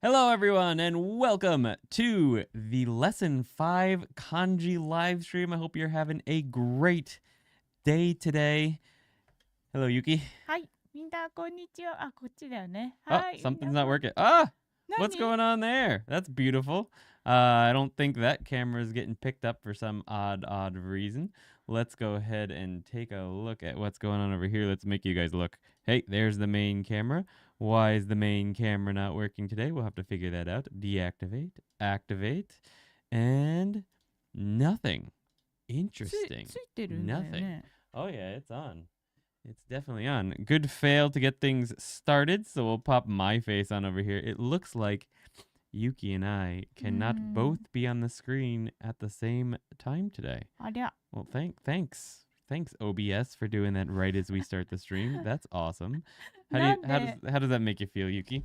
Hello, everyone, and welcome to the Lesson 5 Kanji live stream. I hope you're having a great day today. Hello, Yuki. はい、みんなこんにちは。あ、こっちだよね。 Oh, はい、 something's みんな not working. Ah, 何 what's going on there? That's beautiful. I don't think that camera is getting picked up for some odd reason. Let's go ahead and take a look at what's going on over here. Let's make you guys look. Hey, there's the main camera. Why is the main camera not working today? We'll have to figure that out. Deactivate, activate, and nothing. つ Interesting. いてるんだよね。 Oh yeah, it's on. It's definitely on. Good fail to get things started, so we'll pop my face on over here. It looks like Yuki and I cannot both be on the screen at the same time today. ありゃ。 Well, thanks. Thanks, OBS, for doing that right as we start the stream. That's awesome. How does that make you feel, Yuki?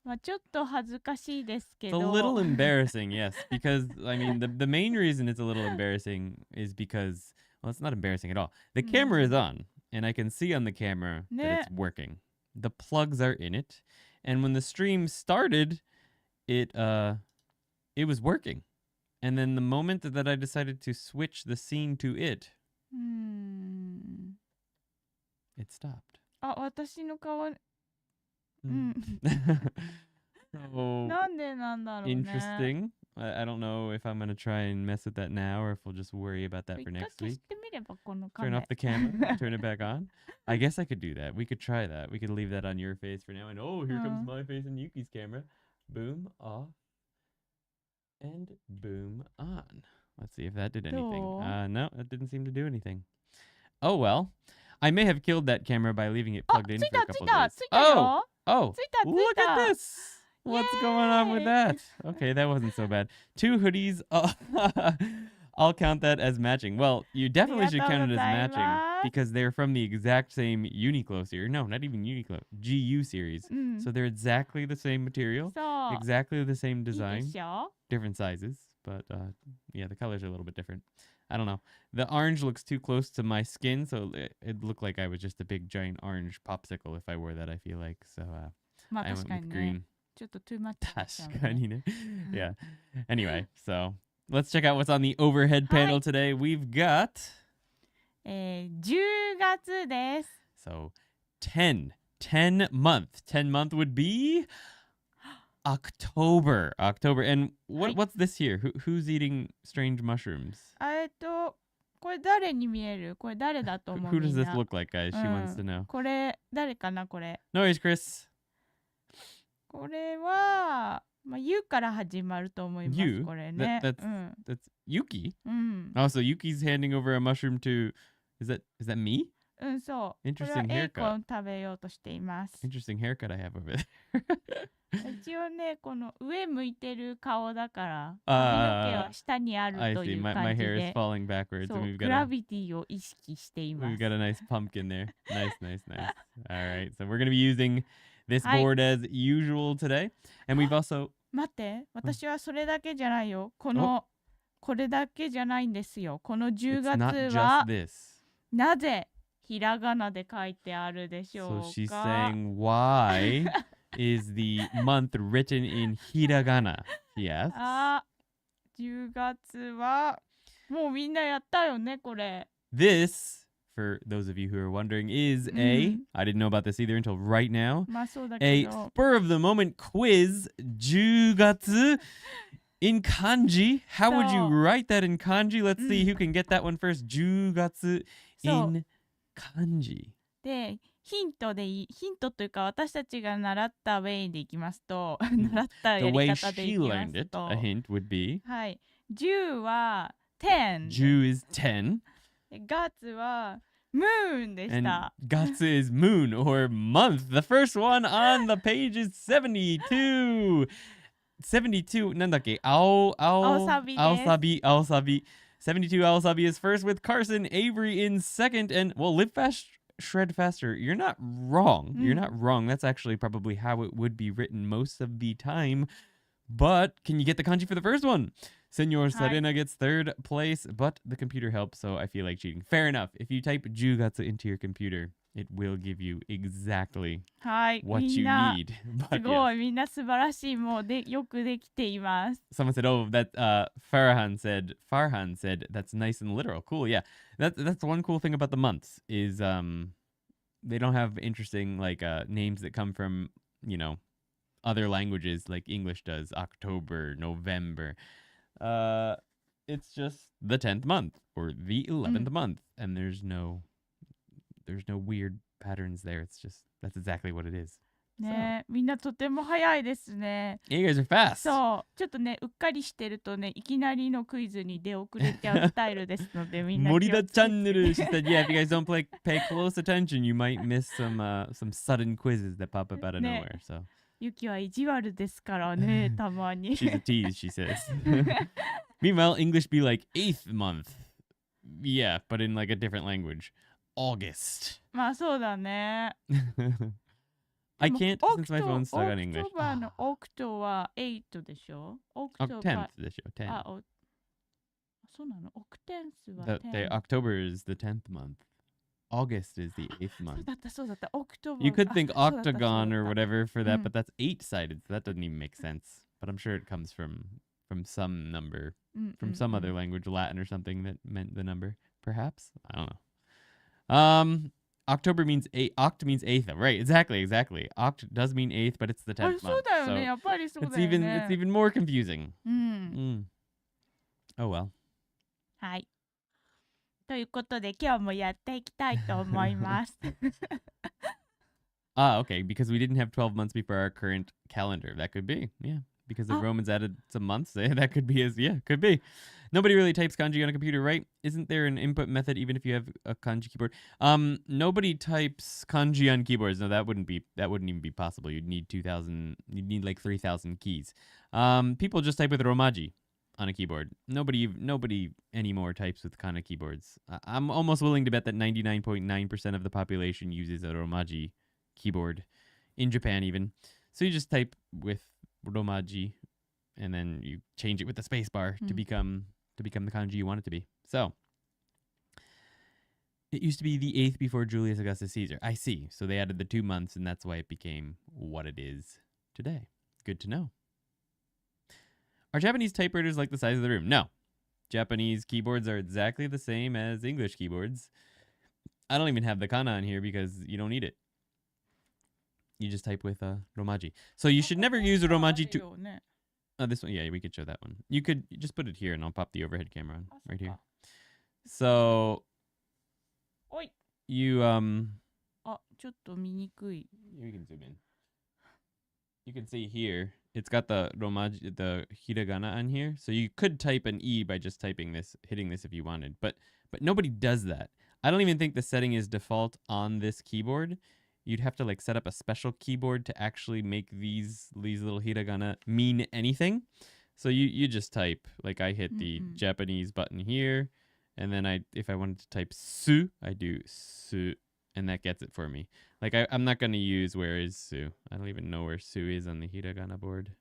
まあちょっと恥ずかしいですけ It's a ど。 little embarrassing, yes, because I mean the main reason it's a little embarrassing is because, well, it's not embarrassing at all. The camera is on, and I can see on the camera that it's working. The plugs are in it, and when the stream started, it was working. And then the moment that I decided to switch the scene to it, it stopped. あ、私の顔。 So なんでなんだろうね。 interesting. I don't know if I'm going to try and mess with that now or if we'll just worry about that for 一回 next 消 week. してみればこのカ Turn メ off the camera, turn it back on. I guess I could do that. We could try that. We could leave that on your face for now. And oh, here comes my face and Yuki's camera. Boom, off. And boom, on. Let's see if that did anything. No, it didn't seem to do anything. Oh, well. I may have killed that camera by leaving it plugged in for a couple of days. ついたよ。 Oh, ついた。 look at this. What's going on with that? Okay, that wasn't so bad. 2 hoodies. I'll count that as matching. Well, you definitely should count it as matching because they're from the exact same Uniqlo series. No, not even Uniqlo. GU series. So they're exactly the same material, そう。 exactly the same いいで design, しょ。 different sizes, but yeah, the colors are a little bit different. I don't know. The orange looks too close to my skin, so it looked like I was just a big giant orange popsicle if I wore that, I feel like. So まあ I 確 went か with にね。 green. ちょっと too much だったよね。 Tashkani. Yeah. Anyway, so let's check out what's on the overhead panel today. We've got 10月です。 so 10 month. 10 month would be October. And what's this here? Who's eating strange mushrooms? これ誰に見える？これ誰だと思う？ Who does みん this な。 look like, guys? She wants to know. これ誰かなこれ。 No worries, Chris. これは、まあ、U から始まると思います。 You? これね。 That's Yuki? うん。 Oh, so Yuki's handing over a mushroom to... Is that me? うん、そう。 Interesting これはエイコ haircut. ン食べようとしています。 Interesting haircut I have over there. 一応ね、この上向いてる顔だから、 あー髪の毛は下にある I とい see. う My 感じ hair is で、 falling backwards. そう And グラビティを意識していま we've す。 got a nice pumpkin there. Nice. All right. So we're going to be using this はい。 board as usual today. And we've also... 待って、私はそれだけじゃないよ。これだけじゃないんですよ。この10 It's not 月は just this. なぜひらがなで書いてあるでしょ So う she's か。 saying why is the month written in hiragana? Yes. あ、10月はもうみんなやったよね、これ。 This, for those of you who are wondering, is a... I didn't know about this either until right now. まあそうだけ A ど。 spur of the moment quiz 10月 in kanji. How would you So- write that in kanji? Let's see who can get that one first. 10月 in kanji. で、ヒントというか私たちが習ったウェイでいきますと、習った The や way り方でい she きま learned す it, と、 a hint would be はい、10は10、 10 is 10, ガツはムーンでし and た。 gatsu is moon or month. The first one on the page is 72. 72, なんだっけ? 青サビ. 72 Aosabi is first with Carson, Avery in second, and well, live fast, shred faster. You're not wrong. You're not wrong. That's actually probably how it would be written most of the time. But can you get the kanji for the first one? Senor Sarena gets third place, but the computer helps, so I feel like cheating. Fair enough. If you type 10月 into your computer, It will give you exactly はい、 what みん you な need. す But ご yes. い、みんな素晴らしい。もうでよくできています。 Someone said, "Oh, that Farhan said that's nice and literal. Cool, yeah. That's one cool thing about the months is they don't have interesting like names that come from other languages like English does. October, November. It's just the 10th month or the 11th month, and there's no weird patterns there. It's just that's exactly what it is. ね、みんなとても早いですね。 You guys are fast. そう、ちょっとね、うっかりしてるとね、いきなりのクイズに出遅れちゃうスタイルですので、みんな気をつけて。 Morida channel. She said, "Yeah, if you guys don't pay close attention, you might miss some sudden quizzes that pop up out of nowhere." So ユキは意地悪ですからね、たまに。 she's a tease, she says. Meanwhile, English be like 8th month. Yeah, but in like a different language. August. まあそうだね。 I can't オ since ク my ト phone's stuck オ on ク English. トバーのオクトは8でしょ。オクト 10th でしょ 10. あ、そうなの。オクテンスは October is the 10th month. August is the 8th そう month. だったそうだった。オクトバー。 You could think あ、そうだった、 octagon そう or だった。 whatever for that, but that's 8-sided, so that doesn't even make sense. But I'm sure it comes from some number, from some other language, Latin or something that meant the number. Perhaps? I don't know. October means 8. Oct means 8th. Right, exactly. Oct does mean 8th, but it's the 10th そう month. だよ So ね。やっぱりそう it's だよ even ね。 it's even more confusing. うん。 Oh well. はい。ということで今日もやっていきたいと思います。 Okay, because we didn't have 12 months before our current calendar. That could be, yeah. Because the Romans added some months, that could be could be. Nobody really types kanji on a computer, right? Isn't there an input method even if you have a kanji keyboard? Nobody types kanji on keyboards. No, that wouldn't even be possible. You'd need like 3,000 keys. People just type with romaji on a keyboard. Nobody anymore types with kana keyboards. I'm almost willing to bet that 99.9% of the population uses a romaji keyboard in Japan even. So you just type with romaji and then you change it with the space bar to become the kanji you want it to be. So it used to be the 8th before Julius Augustus Caesar. I see. So they added the 2 months and that's why it became what it is today. Good to know. Are Japanese typewriters like the size of the room? No. Japanese keyboards are exactly the same as English keyboards. I don't even have the kana on here because you don't need it. You just type with romaji. So you should never use a romaji to... this one, yeah, we could show that one. You could just put it here and I'll pop the overhead camera on right here. So you あ、ちょっと見にくい。 you can zoom in. You can see here, it's got the romaji, the hiragana on here. So you could type an E by just typing this, hitting this if you wanted, but nobody does that. I don't even think the setting is default on this keyboard. You'd have to like set up a special keyboard to actually make these little hiragana mean anything. So you just type, like I hit the Japanese button here, and then if I wanted to type su, I do su, and that gets it for me. Like I'm not going to use where is su. I don't even know where su is on the hiragana board.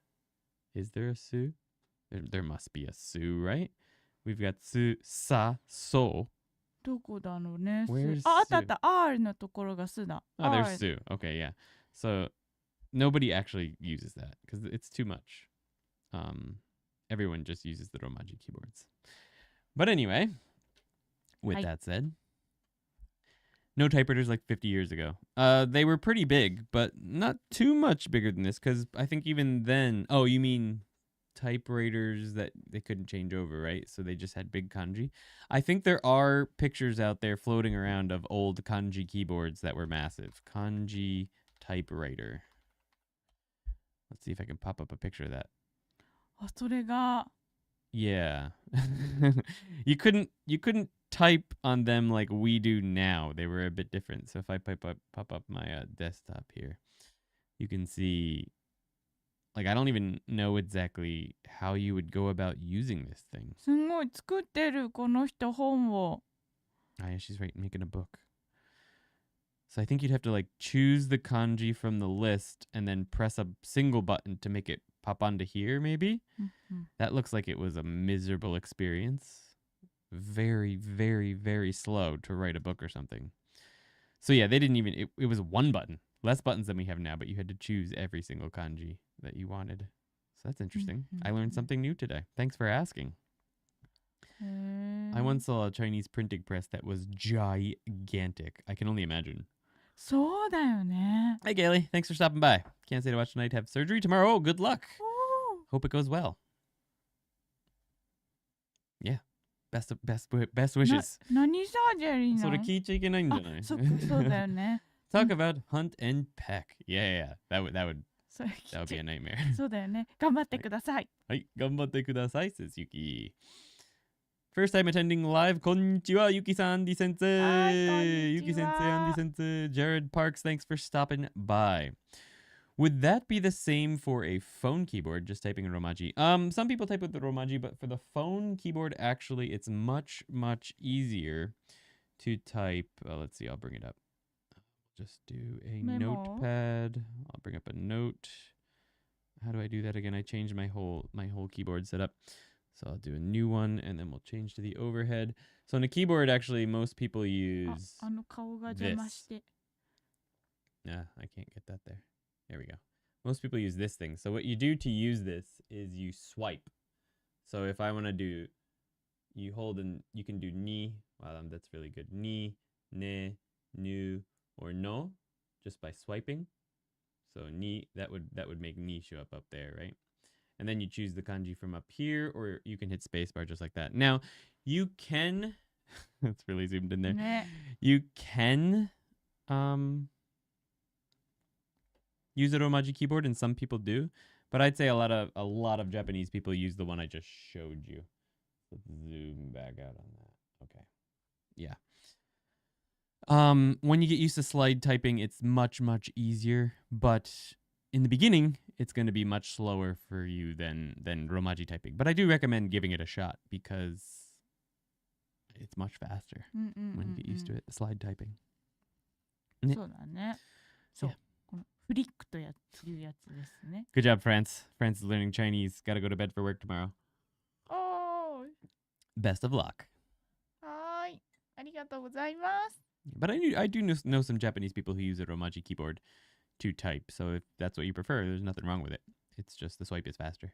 Is there a su? There must be a su, right? We've got su, sa, so. どこだろうね。 Where's あったあった。R のところがすだ。Oh, there's Sue. Okay, yeah. So nobody actually uses that because it's too much. Everyone just uses the romaji keyboards. But anyway, with that said, no typewriters like 50 years ago. They were pretty big, but not too much bigger than this because I think even then... Oh, you mean typewriters that they couldn't change over, right? So they just had big kanji. I think there are pictures out there floating around of old kanji keyboards that were massive. Kanji typewriter. Let's see if I can pop up a picture of that. あ、それが Yeah. You couldn't type on them like we do now. They were a bit different. So if I pop up my desktop here, you can see... Like, I don't even know exactly how you would go about using this thing. すごい作ってるこの人本を。 Oh, yeah, she's right, making a book. So I think you'd have to, like, choose the kanji from the list and then press a single button to make it pop onto here, maybe? That looks like it was a miserable experience. Very, very, very slow to write a book or something. So yeah, they didn't even, it was one button. Less buttons than we have now, but you had to choose every single kanji that you wanted. So that's interesting. I learned something new today. Thanks for asking. I once saw a Chinese printing press that was gigantic. I can only imagine. そうだよね。 Hey, Gailey. Thanks for stopping by. Can't say to watch tonight. Have surgery tomorrow. Oh, good luck. Oh. Hope it goes well. Yeah. Best wishes. 何サージェリーなの？それ聞いちゃいけないんじゃない？そうだよね。 Talk about hunt and peck. Yeah. That would それ be a nightmare. そうだよね。頑張ってください。はい、頑張ってください, says Yuki. First time attending live. Konnichiwa, Yuki-san, Andy sensei. Yuki-sensei, Andy sensei. Jared Parks, thanks for stopping by. Would that be the same for a phone keyboard, just typing in Romaji? Some people type with the Romaji, but for the phone keyboard, actually, it's much, much easier to type. Let's see, I'll bring it up. Just do a notepad. I'll bring up a note. How do I do that again? I changed my whole keyboard setup. So I'll do a new one, and then we'll change to the overhead. So on a keyboard, actually, most people use this. Yeah, I can't get that there. There we go. Most people use this thing. So what you do to use this is you swipe. So if I want to do, you hold and you can do ni. Wow, that's really good. Ni, ne, nu, or no, just by swiping. So ni, that would make ni show up there, right? And then you choose the kanji from up here, or you can hit spacebar just like that. Now, you can, that's really zoomed in there. You can use a Romaji keyboard, and some people do. But I'd say a lot of Japanese people use the one I just showed you. Let's zoom back out on that. Okay. Yeah. When you get used to slide typing, it's much, much easier. But in the beginning, it's going to be much slower for you than Romaji typing. But I do recommend giving it a shot because it's much faster when you get used to it, slide typing. そうだね。そう。このフリックというやつですね。Good job, France. France is learning Chinese. Gotta go to bed for work tomorrow. Oh. Best of luck. はい。ありがとうございます。 But I do know some Japanese people who use a Romaji keyboard to type. So if that's what you prefer, there's nothing wrong with it. It's just the swipe is faster.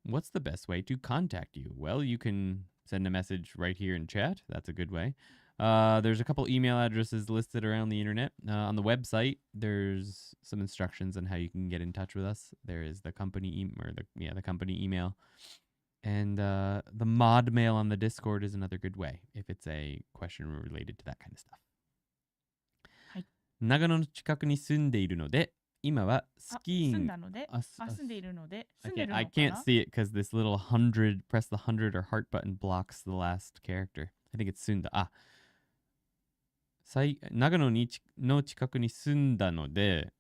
What's the best way to contact you? Well, you can send a message right here in chat. That's a good way. There's a couple email addresses listed around the internet. On the website, there's some instructions on how you can get in touch with us. There is the company the company email. And the mod mail on the Discord is another good way if it's a question related to that kind of stuff. はい。長野の近くに住んでいるので、今はスキーン。住んだので、住んでいるので、住んでるのかな? I can't see it because this little 100, press the 100 or heart button blocks the last character. I think it's 住んだ. 長野の近くに住んだので、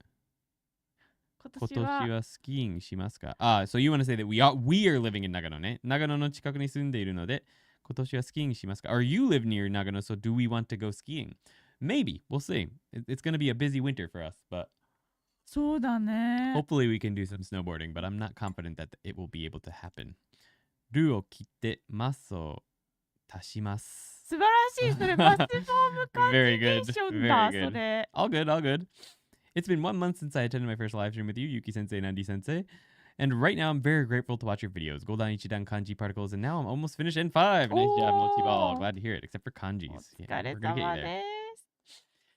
今年はスキーンしますか? So you want to say that we are living in Nagano ね。長野の近くに住んでいるので、今年はスキーンしますか? Or you live near Nagano, so do we want to go skiing? Maybe. We'll see. It's going to be a busy winter for us, but そうだね。 hopefully we can do some snowboarding, but I'm not confident that it will be able to happen. ルを切ってマスを足します。素晴らしい。それマスフォームコンビネーションだ。 Very good. それ。All good. It's been 1 month since I attended my first live stream with you, Yuki-sensei and Andy-sensei. And right now, I'm very grateful to watch your videos. Goldan Ichidan Kanji Particles, and now I'm almost finished in 5. Nice job, Mochi-ball. Glad to hear it, except for kanjis. お疲れ様です。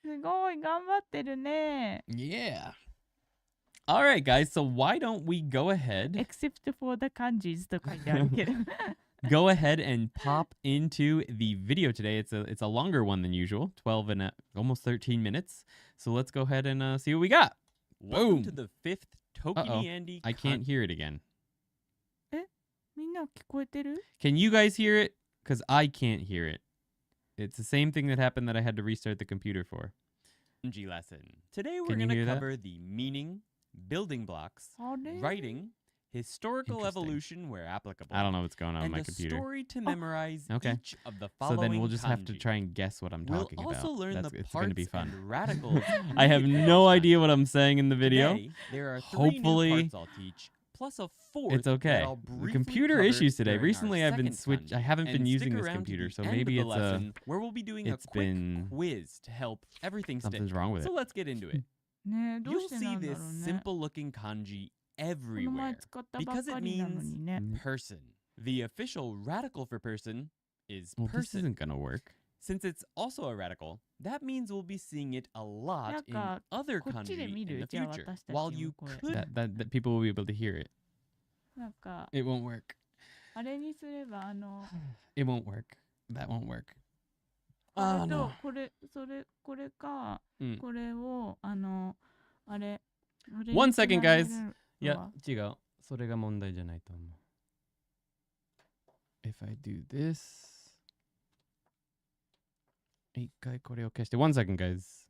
すごい頑張ってるね。 Yeah. All right, guys. So why don't we go ahead? Except for the kanjis と書いてあるけど。Go ahead and pop into the video today. It's a longer one than usual, 12 and almost 13 minutes. So let's go ahead and see what we got. Boom. Welcome to the 5th ToKini Andy Kanji. I can't hear it again. みんな聞こえてる? Can you guys hear it? Because I can't hear it. It's the same thing that happened that I had to restart the computer for. Kanji lesson. Today we're going to cover the meaning, building blocks, writing, historical evolution where applicable. I don't know what's going on in my computer. And the story to memorize each of the following kanji. So then we'll just have to try and guess what I'm talking about. We'll also learn the parts and radicals. I have no idea what I'm saying in the video. Today, there are 3 new parts I'll teach. plus a fourth. It's okay. That I'll The briefly computer cover issues today. during our Recently, I've been second I kanji. haven't been And using stick this around to computer, the so end maybe of the it's lesson where we'll be doing a it's quick been quiz to help everything stick. something's wrong with So it. let's get into it. ねえ、どう You'll して see なんだ this ろうね。 simple-looking kanji この前 everywhere 使ったばっ because か it りなのに means ね。 person. The official radical for person is Well, this person. isn't gonna work. Since it's also a radical, that means we'll be seeing it a lot なん in か other こっちで kanji 見 in る the じゃあ future. 私たち While も you これ。 could That people will be able to hear it. なんか It won't work. あれにすればIt won't work. That won't work. これ Oh と no. これこれか、うんこれをあれ One second, guys. いや、は違う。それが問題じゃないと思う。If I do this. 一回これを消して。One second, guys.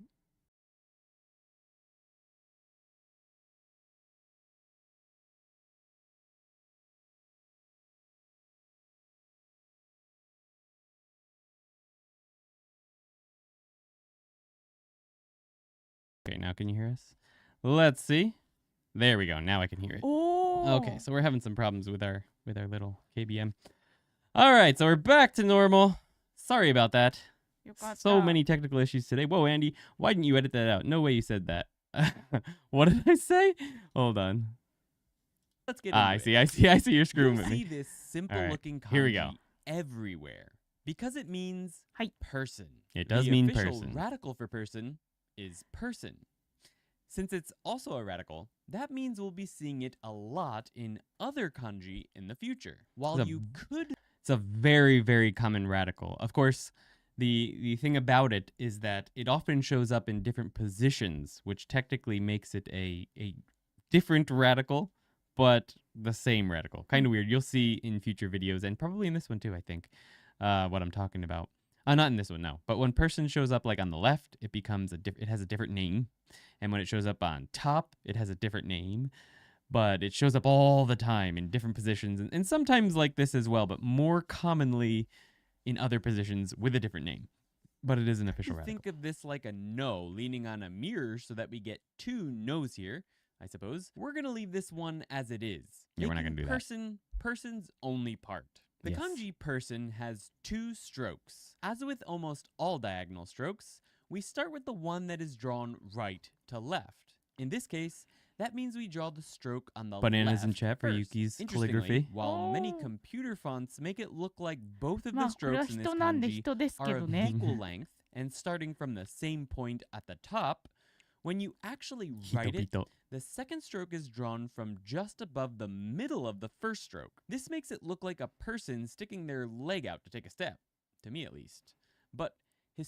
Okay, now can you hear us? Let's see. There we go. Now I can hear it. おー Okay, so we're having some problems with our little KBM. All right, so we're back to normal. Sorry about that. よかった。 So many technical issues today. Whoa, Andy, why didn't you edit that out? No way you said that. What did I say? Hold on. Let's get into I it. I see you're screwing You'll with see me. this simple-looking kanji here we go. everywhere because it means はい person. It does the mean official person. radical for person is person. Since it's also a radical, that means we'll be seeing it a lot in other kanji in the future. While It's a- you could It's a very, very common radical. Of course, the thing about it is that it often shows up in different positions, which technically makes it a different radical, but the same radical. Kind of weird. You'll see in future videos, and probably in this one too, I think, what I'm talking about. Not in this one, no. But when person shows up like on the left, it becomes it has a different name. And when it shows up on top, it has a different name. But it shows up all the time in different positions, and sometimes like this as well, but more commonly in other positions with a different name. But it is an official radical. think of this like a no leaning on a mirror so that we get two no's here, I suppose. We're going to leave this one as it is. Yeah, we're not making gonna do that. person's only part. The Yes. kanji person has two strokes. As with almost all diagonal strokes, we start with the one that is drawn right to left. In this case, that means we draw the stroke on the Bananas left in chat for first. Yuki's Interestingly, calligraphy. while many Oh. computer fonts make it look like both of ま the あこれは strokes in this 人なんで kanji 人ですけ are ど of ね。 equal length and starting from the same point at the top, when you actually write it, Hito. the second stroke is drawn from just above the middle of the first stroke. This makes it look like a person sticking their leg out to take a step, to me at least. But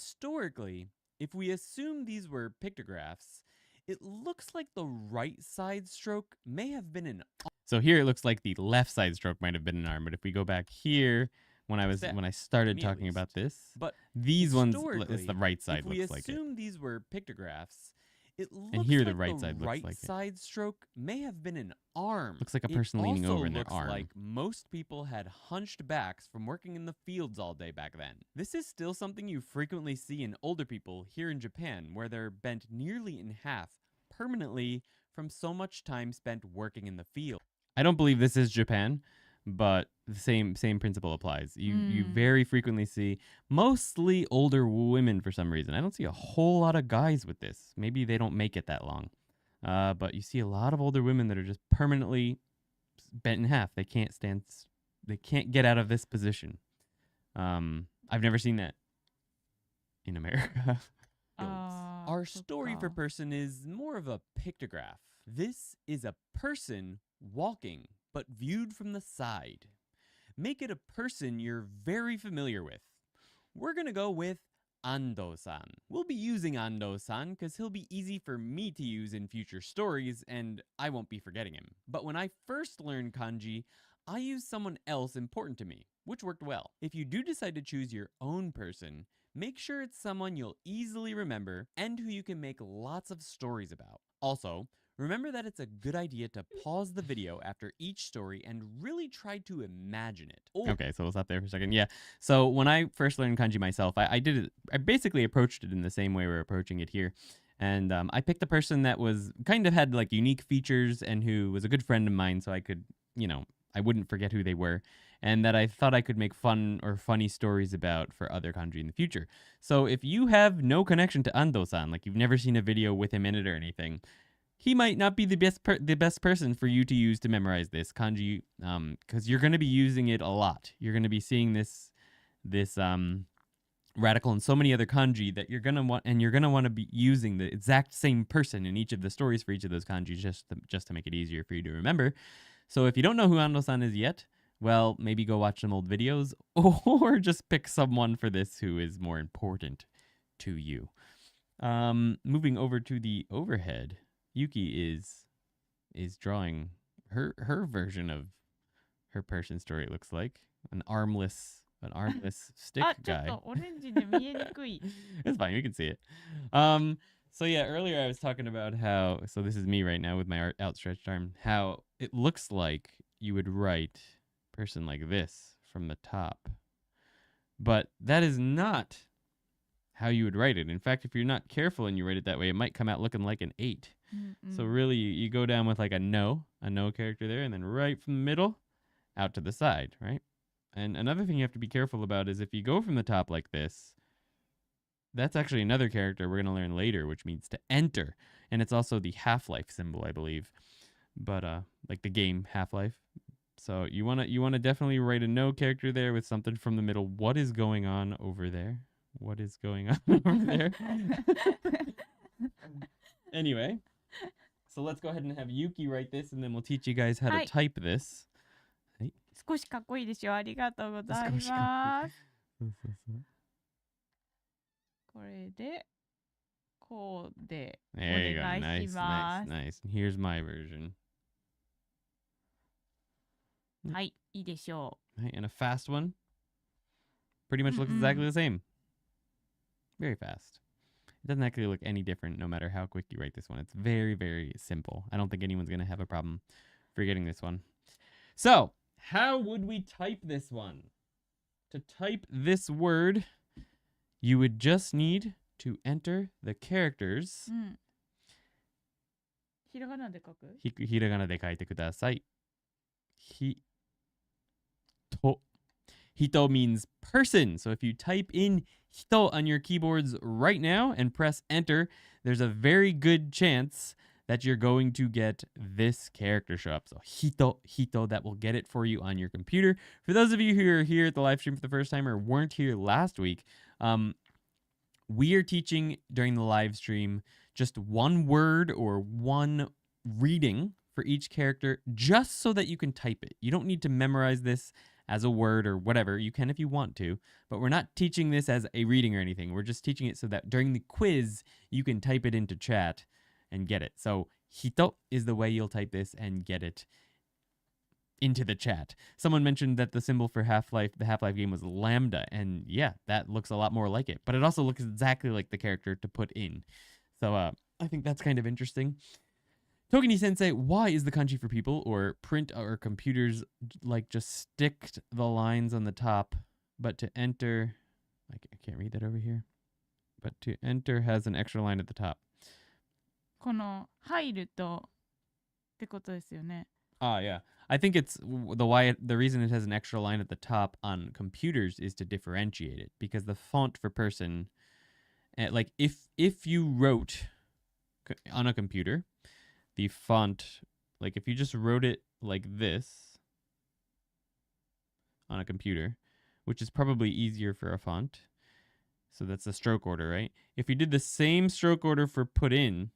historically, if we assume these were pictographs, it looks like the right side stroke may have been an So here it looks like the left side stroke might have been an arm, but if we go back here, when I started me at talking about this, but these ones it's historically, the right side if we looks like it. assume these were pictographs, it looks here like the right side looks right like it. side stroke may have been an arm. Looks like a It person leaning also over in their looks arm. like most people had hunched backs from working in the fields all day back then. This is still something you frequently see in older people here in Japan, where they're bent nearly in half permanently from so much time spent working in the field. I don't believe this is Japan, but the same principle applies. You very frequently see mostly older women for some reason. I don't see a whole lot of guys with this. Maybe they don't make it that long. But you see a lot of older women that are just permanently bent in half. They can't get out of this position. I've never seen that in America. Our story for person is more of a pictograph. This is a person walking, but viewed from the side. Make it a person you're very familiar with. We're going to go with Ando-san. We'll be using Ando-san because he'll be easy for me to use in future stories, and I won't be forgetting him. But when I first learned kanji, I used someone else important to me, which worked well. If you do decide to choose your own person, make sure it's someone you'll easily remember and who you can make lots of stories about. Also, remember that it's a good idea to pause the video after each story and really try to imagine it. Okay, so we'll stop there for a second. Yeah. So when I first learned kanji myself, I basically approached it in the same way we're approaching it here. And I picked a person that was kind of had like unique features and who was a good friend of mine, so I could, I wouldn't forget who they were, and that I thought I could make fun or funny stories about for other kanji in the future. So if you have no connection to Ando-san, like you've never seen a video with him in it or anything, he might not be the best person for you to use to memorize this kanji, because you're going to be using it a lot. You're going to be seeing this radical and so many other kanji that you're going to want to be using the exact same person in each of the stories for each of those kanji just to make it easier for you to remember. So if you don't know who Ando-san is yet, well, maybe go watch some old videos or just pick someone for this who is more important to you. Moving over to the overhead, Yuki is drawing her version of her person story, it looks like. An armless stick guy. ちょっとオレンジで見えにくい。 It's fine, we can see it. So yeah, earlier I was talking about how, so this is me right now with my outstretched arm, how it looks like you would write person like this from the top. But that is not how you would write it. In fact, if you're not careful and you write it that way, it might come out looking like an 8. So really, you go down with like a no character there, and then right from the middle, out to the side, right? And another thing you have to be careful about is if you go from the top like this, that's actually another character we're going to learn later, which means to enter. And it's also the Half-Life symbol, I believe. But like the game Half-Life. So you want to definitely write a no character there with something from the middle. What is going on over there? What is going on over there? Anyway, so let's go ahead and have Yuki write this, and then we'll teach you guys how to type this. 少しかっこいいでしょ。ありがとうござい少しかっこいい。ます。これで、こうでお There you go. 願い Nice, しま nice, す。 nice. And here's my version. はい、いいでしょ Right, and a fast one. Pretty much looks exactly the same. Very fast. It doesn't actually look any different no matter how quick you write this one. It's very, very simple. I don't think anyone's going to have a problem forgetting this one. So, how would we type this one? To type this word, you would just need to enter the characters. う。ひらがなで書く？ひらがなで書いてください。Hito means person. So if you type in hito on your keyboards right now and press enter, there's a very good chance that you're going to get this character show up. So hito, that will get it for you on your computer. For those of you who are here at the live stream for the first time or weren't here last week, we are teaching during the live stream just one word or one reading for each character just so that you can type it. You don't need to memorize this as a word or whatever. You can if you want to, but we're not teaching this as a reading or anything. We're just teaching it so that during the quiz, you can type it into chat and get it. So hito is the way you'll type this and get it into the chat. Someone mentioned that the symbol for the Half-Life game was lambda, and yeah, that looks a lot more like it, but it also looks exactly like the character to put in. So I think that's kind of interesting. ToKini Sensei, why is the kanji for people or print or computers like just stick the lines on the top, but to enter, I can't read that over here, but to enter has an extra line at the top. この入るとってことですよね。 Ah, yeah. I think it's the reason it has an extra line at the top on computers is to differentiate it, because the font for person, like if you wrote on a computer, the font, like if you just wrote it like this on a computer, which is probably easier for a font, so that's the stroke order, right? If you did the same stroke order for put in,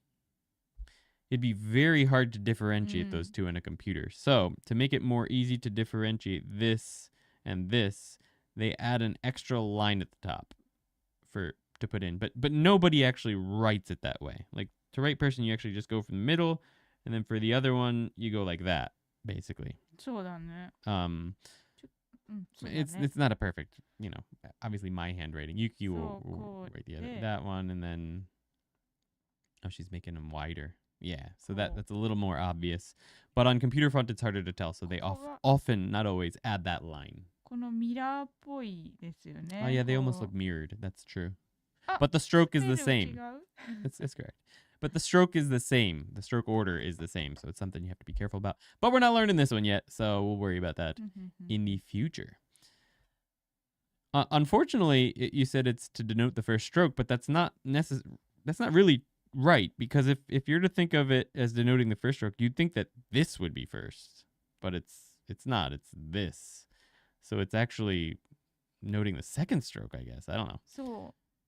it'd be very hard to differentiate those two in a computer. So to make it more easy to differentiate this and this, they add an extra line at the top to put in. But nobody actually writes it that way. Like to write person, you actually just go from the middle, and then for the other one, you go like that, basically. そうだね。 It's not a perfect, obviously my handwriting. Yuki will write that one, and then she's making them wider. Yeah, so that's a little more obvious. But on computer font, it's harder to tell, so they often, not always, add that line. このミラーっぽいですよね。 Oh, yeah, they almost look mirrored. That's true. But the stroke is the スペル same. 違う That's correct. But the stroke is the same. The stroke order is the same. So it's something you have to be careful about. But we're not learning this one yet. So we'll worry about that in the future. Unfortunately, you said it's to denote the first stroke, but that's not really right, because if you're to think of it as denoting the first stroke, you'd think that this would be first, but it's not. It's this. So it's actually noting the second stroke, I guess. I don't know. そう。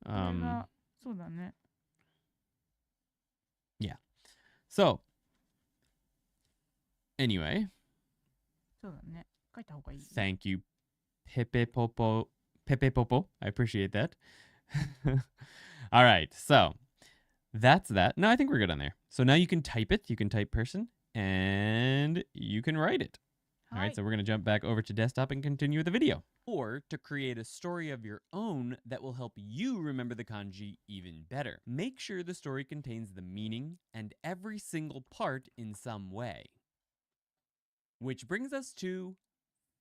これが、そうだね。 Yeah. So anyway, そうだね。書いた方がいい。 thank you, Pepe Popo. I appreciate that. All right. So that's that. No, I think we're good on there. So now you can type it. You can type person and you can write it. All right. So we're going to jump back over to desktop and continue with the video. Or to create a story of your own that will help you remember the kanji even better. Make sure the story contains the meaning and every single part in some way. Which brings us to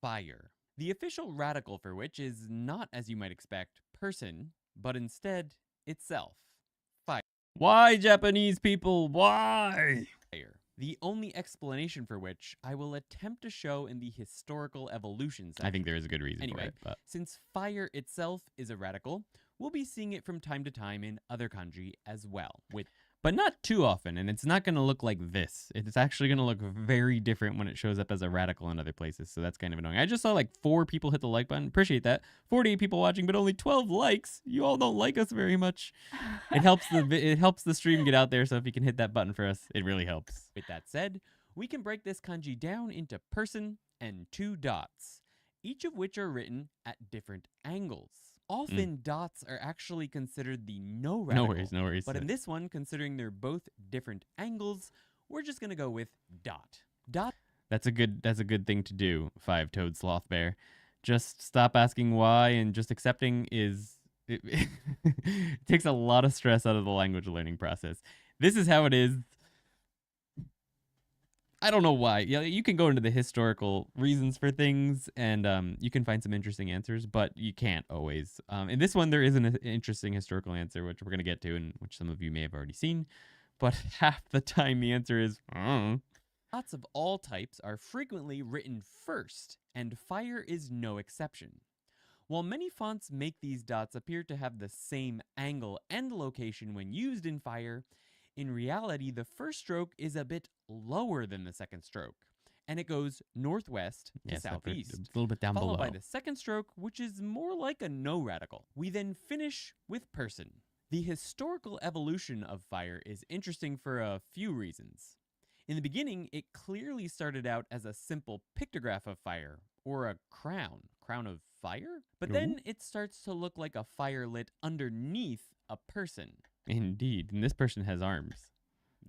fire. The official radical for which is not, as you might expect, person, but instead itself. Fire. Why, Japanese people? Why? Fire. The only explanation for which I will attempt to show in the historical evolution section. I think there is a good reason for it. But since fire itself is a radical, we'll be seeing it from time to time in other kanji as well. But not too often, and it's not going to look like this. It's actually going to look very different when it shows up as a radical in other places, so that's kind of annoying. I just saw like 4 people hit the like button. Appreciate that. 48 people watching, but only 12 likes. You all don't like us very much. It helps the stream get out there, so if you can hit that button for us, it really helps. With that said, we can break this kanji down into person and 2 dots, each of which are written at different angles. Often dots are actually considered the no radical. No worries. But in this one, considering they're both different angles, we're just gonna go with dot. Dot. That's a good thing to do, 5-toed sloth bear. Just stop asking why and just accepting it takes a lot of stress out of the language learning process. This is how it is. I don't know why. Yeah, you can go into the historical reasons for things, and you can find some interesting answers, but you can't always. In this one, there is an interesting historical answer, which we're going to get to, and which some of you may have already seen. But half the time, the answer is, Dots of all types are frequently written first, and fire is no exception. While many fonts make these dots appear to have the same angle and location when used in fire, in reality, the first stroke is a bit lower than the second stroke, and it goes northwest to southeast, a little bit down below. Followed by the second stroke, which is more like a no radical. We then finish with person. The historical evolution of fire is interesting for a few reasons. In the beginning, it clearly started out as a simple pictograph of fire, or a crown of fire, but then it starts to look like a fire lit underneath a person. Indeed, and this person has arms.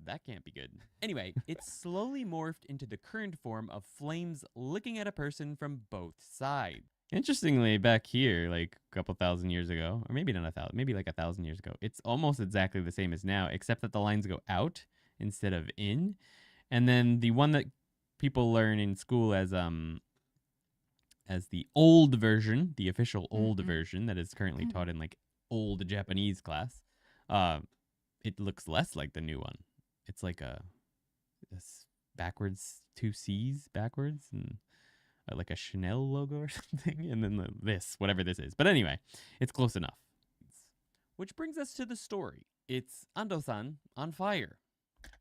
That can't be good. Anyway, it slowly morphed into the current form of flames licking at a person from both sides. Interestingly, back here, like a couple thousand years ago, or maybe not 1,000, maybe like 1,000 years ago, it's almost exactly the same as now, except that the lines go out instead of in. And then the one that people learn in school as the old version, the official old version that is currently taught in like old Japanese class, it looks less like the new one. It's like a backwards, 2 C's backwards, and like a Chanel logo or something, and then whatever this is. But anyway, it's close enough. Which brings us to the story. It's Ando-san on fire,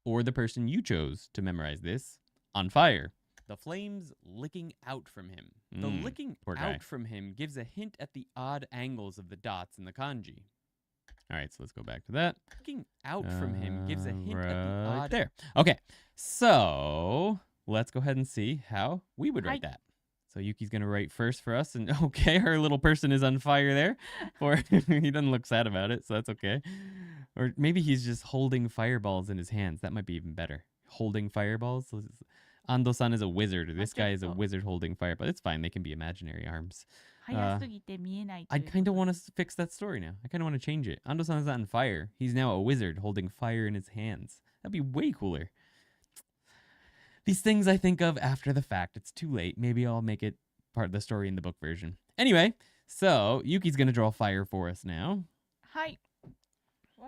or the person you chose to memorize this on fire. The flames licking out from him. The licking out from him gives a hint at the odd angles of the dots in the kanji. All right, so let's go back to that. Licking out from him gives a hint at the odd... There. Okay, so let's go ahead and see how we would write that. So Yuki's going to write first for us, and okay, our little person is on fire there. Or he doesn't look sad about it, so that's okay. Or maybe he's just holding fireballs in his hands. That might be even better. Holding fireballs? Ando-san is a wizard. This guy is a wizard holding fireballs. It's fine. They can be imaginary arms. I kind of want to fix that story now. I kind of want to change it. Ando-san is not on fire. He's now a wizard holding fire in his hands. That'd be way cooler. These things I think of after the fact. It's too late. Maybe I'll make it part of the story in the book version. Anyway, so Yuki's going to draw fire for us now. Hi.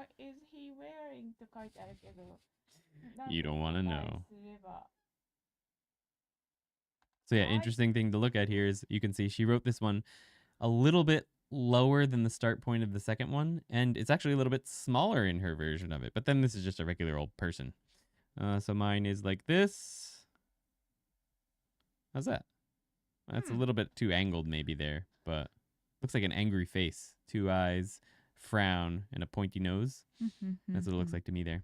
What is he wearing? と書いてあるけど。You don't want to なん know. て答えすれば So yeah, Right. interesting thing to look at here is you can see she wrote this one a little bit lower than the start point of the second one, and it's actually a little bit smaller in her version of it. But then this is just a regular old person. So mine is like this. How's that? That's a little bit too angled maybe there, but looks like an angry face. 2 eyes, frown, and a pointy nose. That's what it looks like to me there.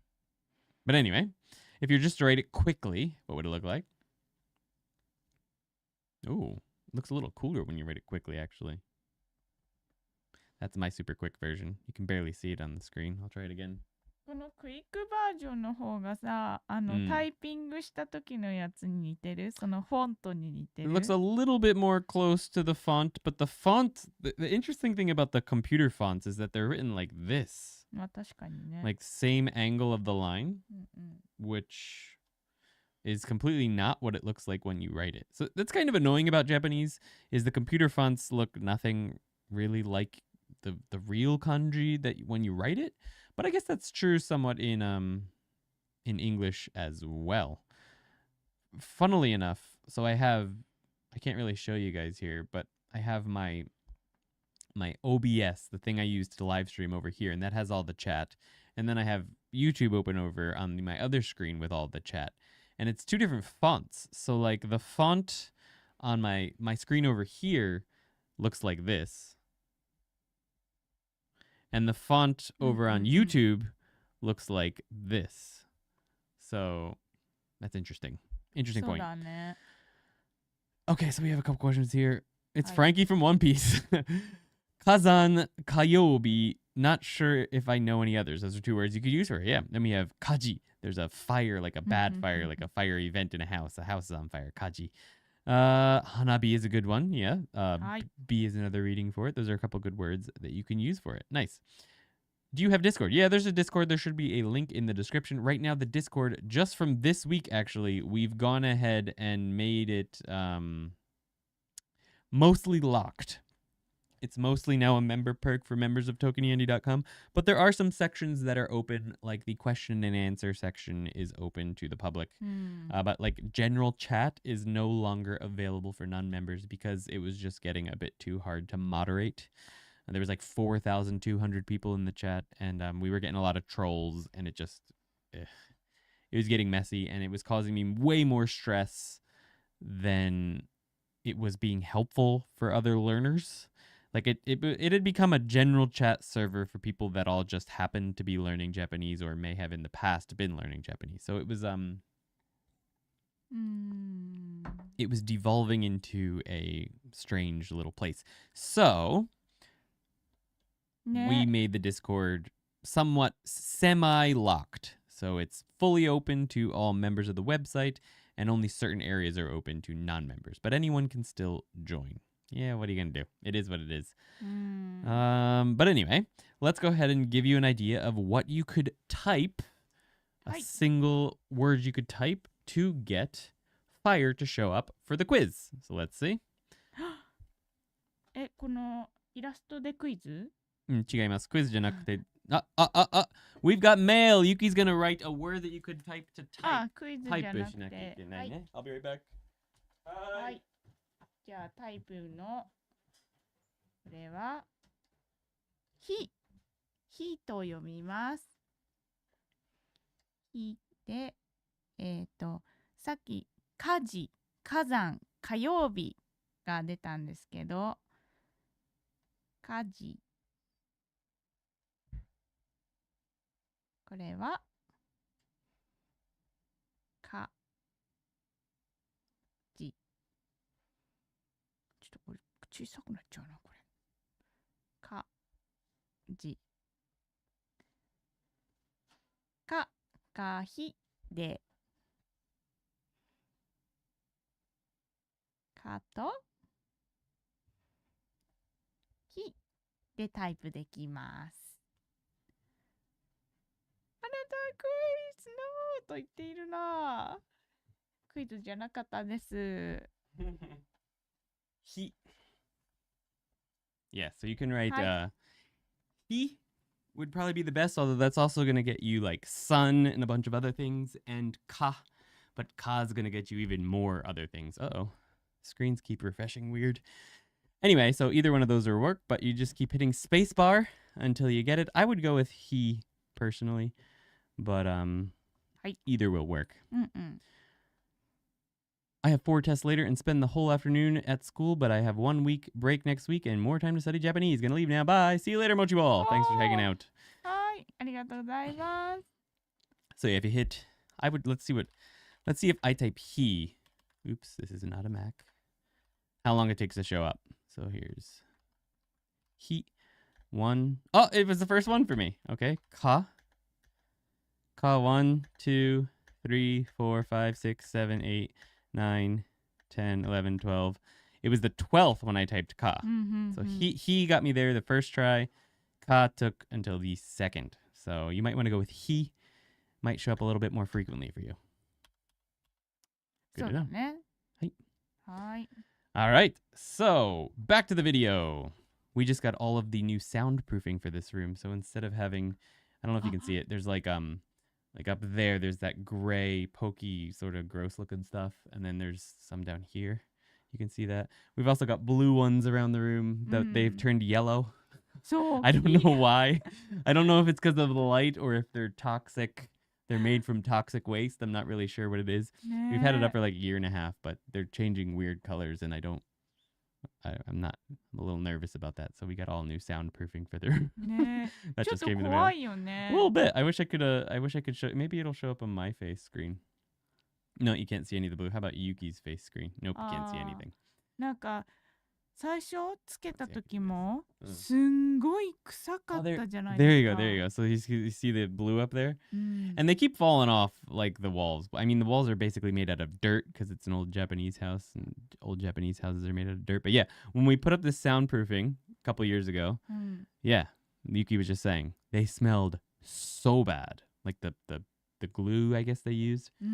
But anyway, if you're just to write it quickly, what would it look like? Oh, it looks a little cooler when you write it quickly, actually. That's my super quick version. You can barely see it on the screen. I'll try it again. このクイックバージョンの方がさ、タイピングした時のやつに似てる、そのフォントに似てる。It looks a little bit more close to the font, but the font, the interesting thing about the computer fonts is that they're written like this. まあ確かにね。Like same angle of the line, which is completely not what it looks like when you write it. So that's kind of annoying about Japanese, is the computer fonts look nothing really like the real kanji that when you write it. But I guess that's true somewhat in English as well. Funnily enough, so I can't really show you guys here, but I have my OBS, the thing I use to live stream over here, and that has all the chat. And then I have YouTube open over on my other screen with all the chat. And it's 2 different fonts. So like the font on my screen over here looks like this. And the font over on YouTube looks like this. So that's interesting. Interesting point. Okay, so we have a couple questions here. It's Frankie from One Piece. Kazan Kayobi. Not sure if I know any others. Those are 2 words you could use for it. Yeah. Then we have Kaji. There's a fire, like a bad fire, like a fire event in a house. A house is on fire. Kaji. Hanabi is a good one. Yeah. B is another reading for it. Those are a couple good words that you can use for it. Nice. Do you have Discord? Yeah, there's a Discord. There should be a link in the description. Right now, the Discord, just from this week, actually, we've gone ahead and made it mostly locked. It's mostly now a member perk for members of ToKiniAndy.com, but there are some sections that are open, like the question and answer section is open to the public. But like general chat is no longer available for non-members because it was just getting a bit too hard to moderate. There was like 4,200 people in the chat, and we were getting a lot of trolls, and it was getting messy, and it was causing me way more stress than it was being helpful for other learners. Like it had become a general chat server for people that all just happened to be learning Japanese or may have in the past been learning Japanese. So it was devolving into a strange little place. So we made the Discord somewhat semi-locked. So it's fully open to all members of the website, and only certain areas are open to non-members. But anyone can still join. Yeah, what are you going to do? It is what it is. But anyway, let's go ahead and give you an idea of what you could type, a single word you could type to get fire to show up for the quiz. So let's see. このイラストでクイズ？違います。クイズじゃなくて、We've got mail. Yuki's going to write a word that you could type to type. クイズじゃなくて。タイプしなきゃいけないね。I'll be right back. はい。じゃあタイプのこれはひと読みます。ひでさっき火事、火山、火曜日が出たんですけど、火事、これはかじ、ちょっとこれ小さくなっちゃうな、これ。かじ、かひで、かとひでタイプできます。あなたクイズのと言っているな。クイズじゃなかったです。He. Yeah, so you can write he would probably be the best, although that's also going to get you like sun and a bunch of other things, and ka. But ka is going to get you even more other things. Uh-oh. Screens keep refreshing weird. Anyway, so either one of those will work, but you just keep hitting spacebar until you get it. I would go with he, personally, but either will work. I have 4 tests later and spend the whole afternoon at school, but I have 1 week break next week and more time to study Japanese. Gonna leave now. Bye. See you later, Mochi Ball. Thanks for hanging out. はい、ありがとうございます。 So yeah, if you hit, let's see if I type he. Oops, this is not a Mac. How long it takes to show up. So here's he. 1. Oh, it was the first one for me. Okay. Ka. 1, 2, 3, 4, 5, 6, 7, 8, 9, 10, 11, 12. It was the 12th when I typed ka. So he got me there the first try. Ka took until the second. So you might want to go with he. Might show up a little bit more frequently for you. Good to know. はい。 All right. So back to the video. We just got all of the new soundproofing for this room. So instead of having, I don't know if you can see it, there's like up there, there's that gray, pokey, sort of gross looking stuff. And then there's some down here. You can see that. We've also got blue ones around the room that they've turned yellow. So I don't know why. I don't know if it's because of the light or if they're toxic. They're made from toxic waste. I'm not really sure what it is. We've had it up for like a year and a half, but they're changing weird colors, and I'm a little nervous about that. So we got all new soundproofing for the room. That just came in the mail. A little bit. I wish I could show. Maybe it'll show up on my face screen. No, you can't see any of the blue. How about Yuki's face screen? Nope, you can't see anything. なんか最初つけた時もすんごい臭かったじゃないですか。 There you go, there you go. So you see the blue up there? And they keep falling off like the walls. I mean, the walls are basically made out of dirt because it's an old Japanese house, and old Japanese houses are made out of dirt. But yeah, when we put up this soundproofing a couple years ago, yeah, Yuki was just saying, they smelled so bad. Like the glue, I guess they used. I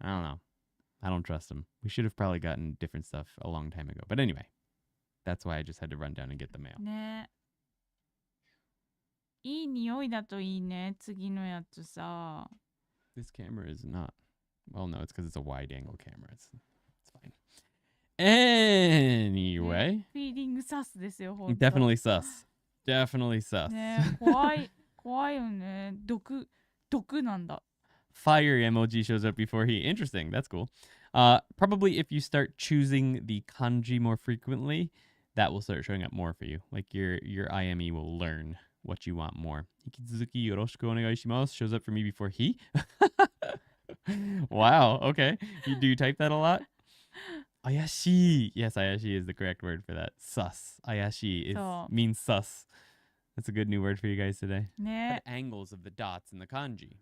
don't know. I don't trust them. We should have probably gotten different stuff a long time ago. But anyway. That's why I just had to run down and get the mail. ね。いい匂いだといいね、次のやつさ。 This camera is not. Well, no, it's because it's a wide angle camera. It's fine. Anyway. フィーリングサスですよ、ほんと。 Definitely sus. Definitely sus. ね、怖いよね。毒なんだ。 Fire emoji shows up before he. Interesting. That's cool. Probably if you start choosing the kanji more frequently, that will start showing up more for you. Like your IME will learn what you want more. Hikizuki yoroshiku onegaishimasu shows up for me before he. Wow. Okay. Do you type that a lot? Ayashi. Yes, ayashi is the correct word for that. Sus. Ayashi means sus. That's a good new word for you guys today. ね。 The angles of the dots in the kanji.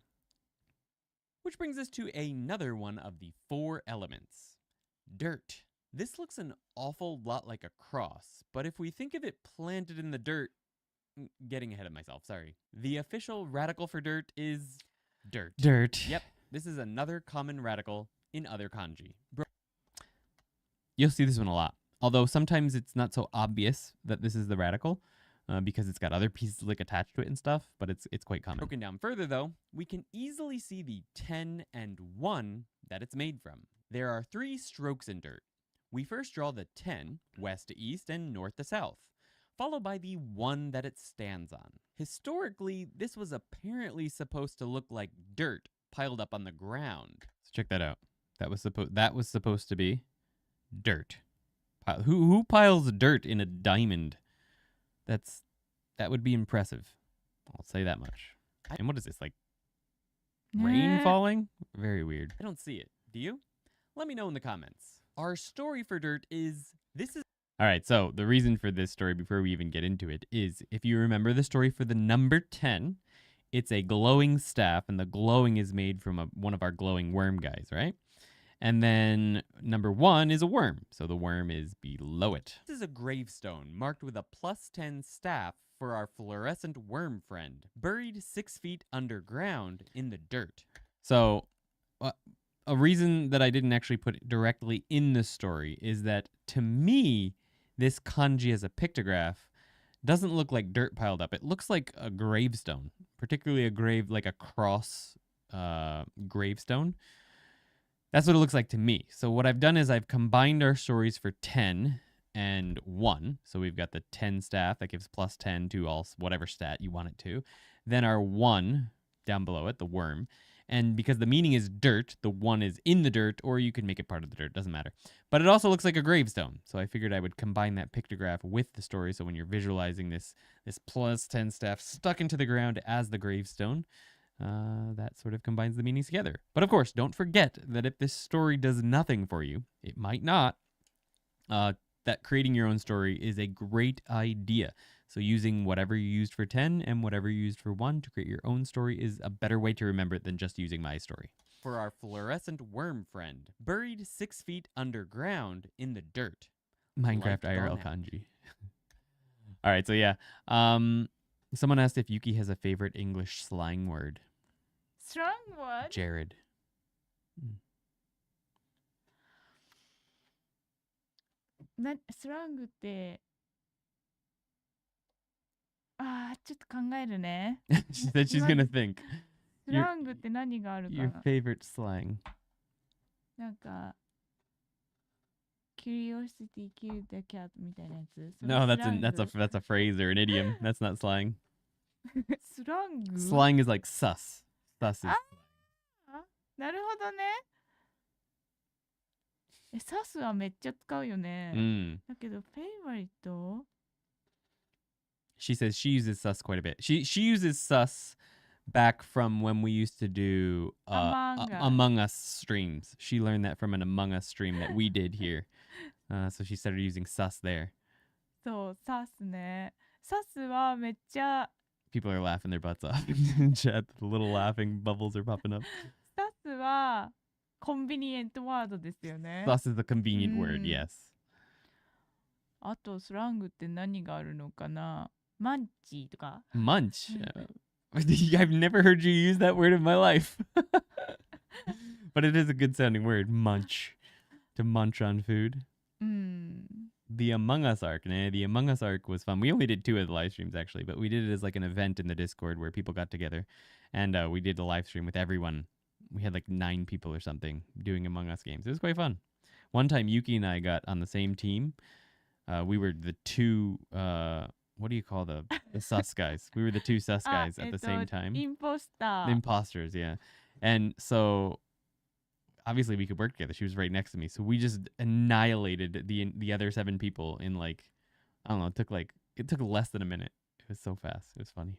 Which brings us to another one of the 4 elements. Dirt. This looks an awful lot like a cross, but if we think of it planted in the dirt, getting ahead of myself, sorry. The official radical for dirt is dirt. Dirt. Yep, this is another common radical in other kanji. You'll see this one a lot, although sometimes it's not so obvious that this is the radical. Because it's got other pieces like attached to it and stuff, but it's quite common. Broken down further though, we can easily see the 10 and 1 that it's made from. There are 3 strokes in dirt. We first draw the 10, west to east and north to south, followed by the 1 that it stands on. Historically, this was apparently supposed to look like dirt piled up on the ground. So check that out. That was supposed to be dirt. Who piles dirt in a diamond? That would be impressive. I'll say that much. And what is this, like rain falling? Very weird. I don't see it. Do you? Let me know in the comments. Our story for dirt is All right, so the reason for this story before we even get into it is, if you remember the story for the number 10, it's a glowing staff, and the glowing is made from one of our glowing worm guys, right? And then number 1 is a worm, so the worm is below it. This is a gravestone marked with a +10 staff for our fluorescent worm friend, buried 6 feet underground in the dirt. So a reason that I didn't actually put it directly in the story is that, to me, this kanji as a pictograph doesn't look like dirt piled up. It looks like a gravestone, particularly a grave, like a cross gravestone. That's what it looks like to me. So what I've done is I've combined our stories for 10 and 1. So we've got the 10 staff that gives plus 10 to all whatever stat you want it to. Then our 1 down below it, the worm. And because the meaning is dirt, the 1 is in the dirt, or you can make it part of the dirt. Doesn't matter. But it also looks like a gravestone. So I figured I would combine that pictograph with the story. So when you're visualizing this plus 10 staff stuck into the ground as the gravestone, that sort of combines the meanings together. But of course, don't forget that if this story does nothing for you, it might not, that creating your own story is a great idea. So using whatever you used for 10 and whatever you used for 1 to create your own story is a better way to remember it than just using my story. For our fluorescent worm friend, buried 6 feet underground in the dirt. Minecraft IRL kanji. All right, so yeah. Someone asked if Yuki has a favorite English slang word. Slang word? Jared. スラングってちょっと考えるね。She said she's gonna think. スラングって何があるかな Your favorite slang. なんか Curiosity killed the cat みたいなやつ。 No, that's a phrase or an idiom. That's not slang. スラング Slang is like sus. Sus is. なるほどね。サスはめっちゃ使うよね。だけど、フェイバリット She says she uses sus quite a bit. She uses sus back from when we used to do Among Us streams. She learned that from an Among Us stream that we did here. So she started using sus there. そう、サスね。サスはめっちゃ People are laughing their butts off in chat. The little laughing bubbles are popping up. サスはコンビニエントワードですよね。Sus is a convenient word, yes. あとスラングって何があるのかな。マンチとか Munch? I've never heard you use that word in my life. But it is a good sounding word, munch. To munch on food. The Among Us arc, the Among Us arc was fun. We only did 2 of the live streams actually, but we did it as like an event in the Discord where people got together, and we did a live stream with everyone. We had like 9 people or something doing Among Us games. It was quite fun. One time Yuki and I got on the same team. We were the 2 what do you call the sus guys? We were the 2 sus guys at the same time. Imposters, yeah. And so obviously we could work together. She was right next to me. So we just annihilated the other 7 people in like, I don't know, it took less than a minute. It was so fast. It was funny.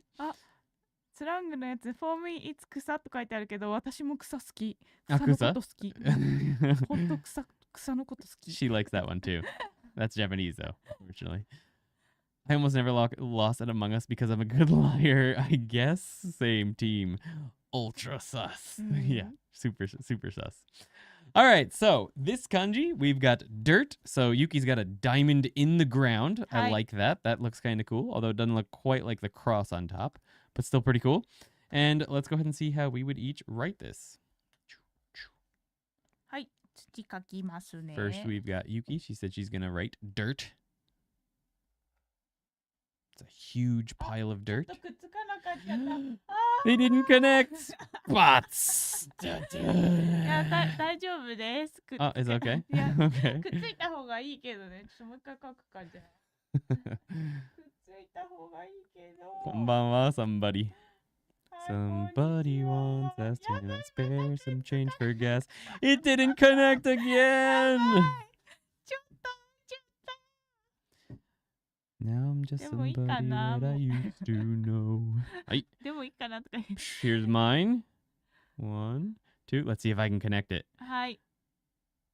スラングのやつ、For me it's 草と書いてあるけど、私も草好き。草のこと好き。ほんと草のこと好き。She likes that one too. That's Japanese though, unfortunately. I almost never lost at Among Us because I'm a good liar, I guess. Same team. Ultra sus. Yeah, super sus. All right, so this kanji, we've got dirt. So Yuki's got a diamond in the ground. I like that. That looks kind of cool, although it doesn't look quite like the cross on top, but still pretty cool. And let's go ahead and see how we would each write this. はい、土書きますね。First, we've got Yuki. She said she's going to write dirt. It's a huge pile of dirt. They didn't connect. Bots. いや、大丈夫です。Oh, it's okay. いや、 Okay. くっついた方がいいけどね。ちょっともう一回書くかじゃあ。くっついた方がいいけど。こんばんは、somebody. Somebody wants us to spare some change for gas. It didn't connect again. Now I'm just somebody that I used to know. はい。でもいいかなとか言う。Here's mine. 1, 2. Let's see if I can connect it. はい。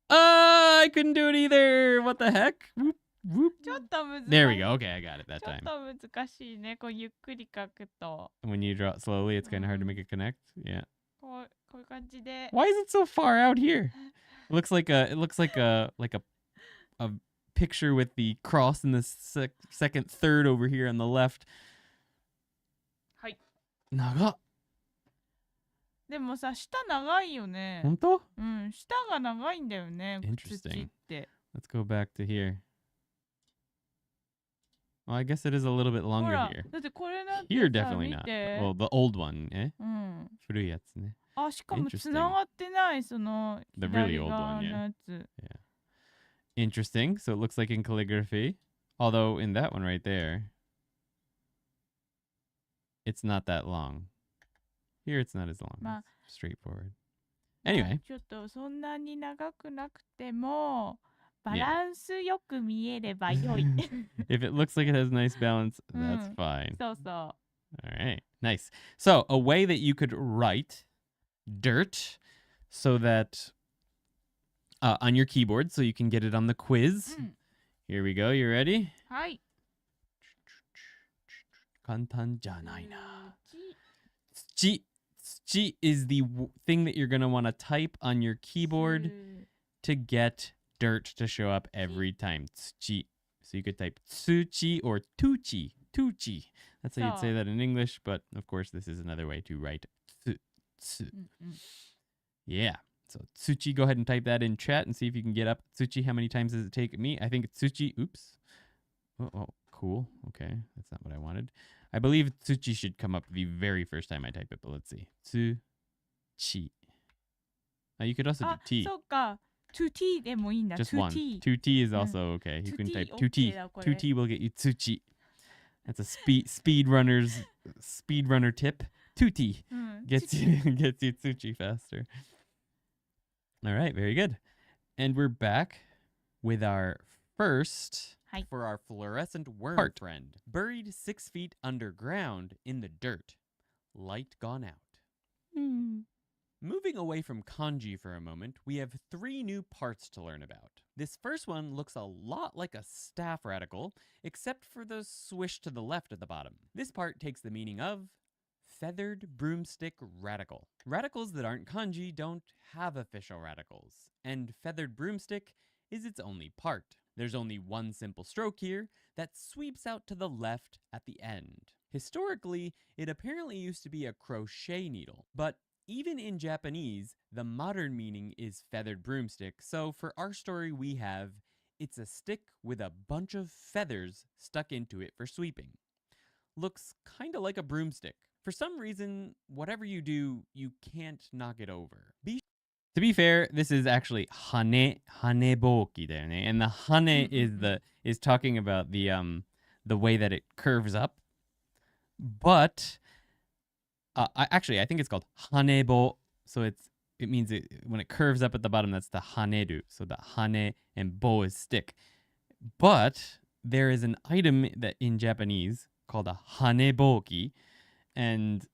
I couldn't do it either. What the heck? Whoop, whoop. ちょっと難しい。There we go. Okay, I got it that ちょっ time. と難しいね。こうゆっくり書くと。 When you draw it slowly, it's kind of hard to make it connect. Yeah. こういう感じで。 Why is it so far out here? It looks like a picture with the cross in the second third over here on the left. はい。長っ。でもさ、下長いよね。本当？うん、下が長いんだよね。土って。 Let's go back to here. Well, I guess it is a little bit ほ longer ら here. だってこれなんて Here, さ definitely 見 not. て Well, the old one, eh? うん。古いやつね。あ、しかも Interesting. つながってないその The really 左 old 側 one, の yeah. やつ。 Interesting. So it looks like in calligraphy. Although in that one right there, it's not that long. Here it's not as long. まあ It's straightforward. まあ Anyway. ちょっとそんなに長くなくてもバ Yeah. ランスよく見えれば良い。 If it looks like it has nice balance, that's うん fine. そうそう。 All right. Nice. So a way that you could write dirt so that on your keyboard so you can get it on the quiz. うん Here we go. You ready? はい。簡単じゃないな。土 Tsuchi is the thing that you're going to want to type on your keyboard to get dirt to show up every time. Tsuchi. So you could type tsuchi or tuchi. Tuchi. That's how you'd say that in English, but of course this is another way to write tsu. うんうん Yeah. So tsuchi, go ahead and type that in chat and see if you can get up. Tsuchi, how many times does it take me? I think tsuchi, oops. Oh, cool. Okay, that's not what I wanted. I believe tsuchi should come up the very first time I type it, but let's see. Tsuchi. Now you could also do あ、 T. そうか。2T でもいいんだ。 Just one. 2T。 2T is also okay. You can 2T type OK two-T. だこれ。 2T will get you tsuchi. That's a speedrunner tip. 2T うん gets you tsuchi faster. All right, very good. And we're back with our first はい。 for our fluorescent worm Part. friend, buried 6 feet underground in the dirt, light gone out. うん。 Moving away from kanji for a moment, we have 3 new parts to learn about. This first one looks a lot like a staff radical, except for the swish to the left at the bottom. This part takes the meaning of feathered broomstick radical. Radicals that aren't kanji don't have official radicals, and feathered broomstick is its only part. There's only one simple stroke here that sweeps out to the left at the end. Historically, it apparently used to be a crochet needle, but even in Japanese, the modern meaning is feathered broomstick, so for our story we have, it's a stick with a bunch of feathers stuck into it for sweeping. Looks kinda like a broomstick. For some reason, whatever you do, you can't knock it over. To be fair, this is actually haneboki there, and the hane is talking about the way that it curves up. But I think it's called hanebo. So it means when it curves up at the bottom, that's the haneru. So the hane and bo is stick. But there is an item that in Japanese called a haneboki, and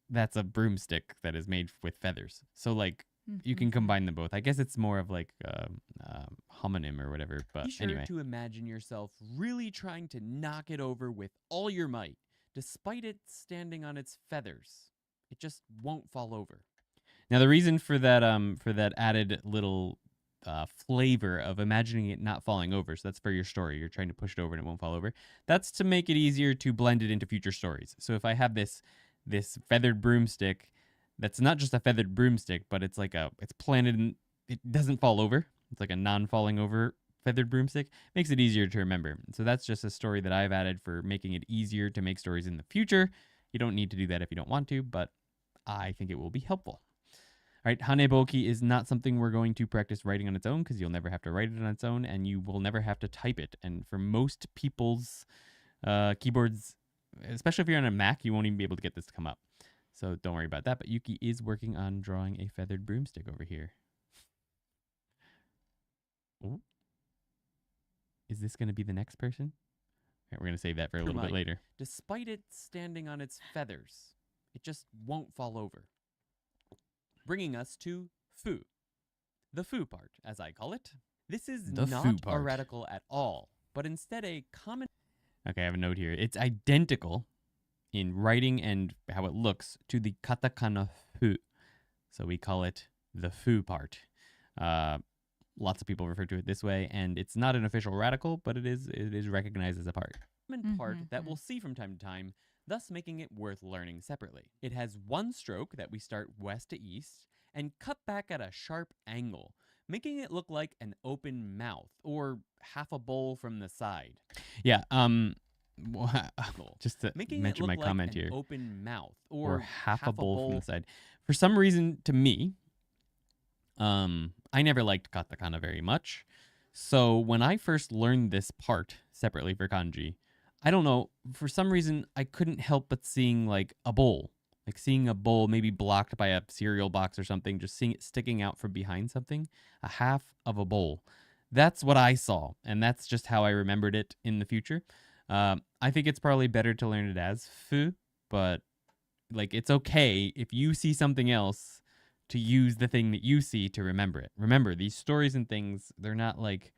that's a broomstick that is made with feathers. So like you can combine them both. I guess it's more of like homonym or whatever. But Be sure anyway, to imagine yourself really trying to knock it over with all your might, despite it standing on its feathers. It just won't fall over. now the reason for that added little flavor of imagining it not falling over. So that's for your story. You're trying to push it over and it won't fall over. That's to make it easier to blend it into future stories. So if I have this feathered broomstick, that's not just a feathered broomstick, but it's like it's planted and it doesn't fall over. It's like a non-falling over feathered broomstick. Makes it easier to remember. So that's just a story that I've added for making it easier to make stories in the future. You don't need to do that if you don't want to, but I think it will be helpful. All right, haneboki is not something we're going to practice writing on its own because you'll never have to write it on its own and you will never have to type it. And for most people's keyboards, especially if you're on a Mac, you won't even be able to get this to come up. So don't worry about that. But Yuki is working on drawing a feathered broomstick over here. Oh. Is this going to be the next person? All right, we're going to save that for a little bit later. Despite it standing on its feathers, it just won't fall over. Bringing us to fu. The fu part, as I call it. This is The not fu a part. radical at all, but instead a common... Okay, I have a note here. It's identical in writing and how it looks to the katakana fu. So we call it the fu part. Lots of people refer to it this way, and it's not an official radical, but it is recognized as a part. part that we'll see from time to time, thus making it worth learning separately. It has one stroke that we start west to east and cut back at a sharp angle, making it look like an open mouth or half a bowl from the side. Yeah, Just to making mention it my look comment like an here. open mouth Or half a bowl from the side. For some reason, to me, I never liked katakana very much. So when I first learned this part separately for kanji, I don't know, for some reason, I couldn't help but seeing like a bowl. Like seeing a bowl maybe blocked by a cereal box or something, just seeing it sticking out from behind something, a half of a bowl. That's what I saw, and that's just how I remembered it in the future. I think it's probably better to learn it as fu, but like it's okay if you see something else to use the thing that you see to remember it. Remember, these stories and things, they're not like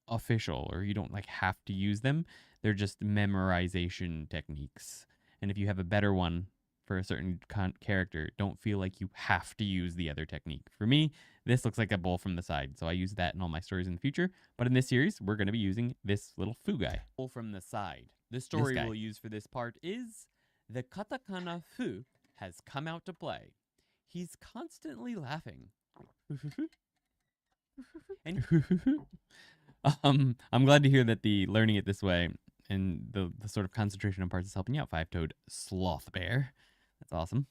official or you don't like have to use them. They're just memorization techniques. And if you have a better one for a certain character, don't feel like you have to use the other technique. For me, this looks like a bowl from the side, so I use that in all my stories in the future. But in this series, we're going to be using this little fu guy. Bowl from the side. The story we'll use for this part is the katakana fu has come out to play. He's constantly laughing. And I'm glad to hear that the learning it this way and the sort of concentration on parts is helping you out, five-toed sloth bear. That's awesome.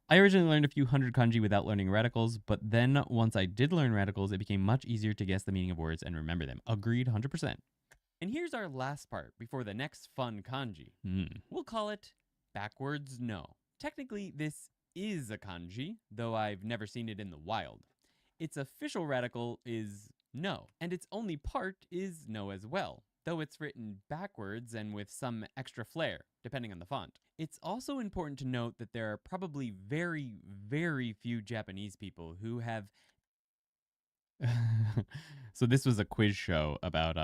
I originally learned a few hundred kanji without learning radicals, but then once I did learn radicals, it became much easier to guess the meaning of words and remember them. Agreed 100%. And here's our last part before the next fun kanji. We'll call it backwards no. Technically, this is a kanji, though I've never seen it in the wild. Its official radical is no, and its only part is no as well, though it's written backwards and with some extra flair, depending on the font. It's also important to note that there are probably very, very few Japanese people who have... So this was a quiz show about,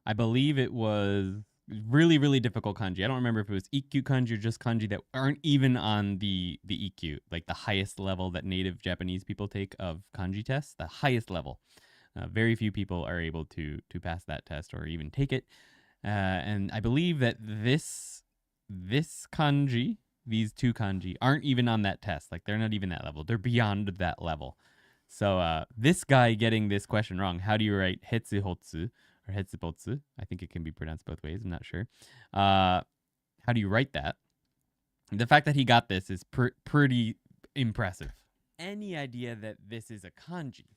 I believe it was really, really difficult kanji. I don't remember if it was EQ kanji or just kanji that aren't even on the EQ, like the highest level that native Japanese people take of kanji tests, the highest level. Very few people are able to pass that test or even take it. And I believe that this kanji, these two kanji, aren't even on that test. Like they're not even that level. They're beyond that level. So this guy getting this question wrong, how do you write hetsuhotsu or hetsubotsu? I think it can be pronounced both ways. I'm not sure. How do you write that? The fact that he got this is pretty impressive. Any idea that this is a kanji?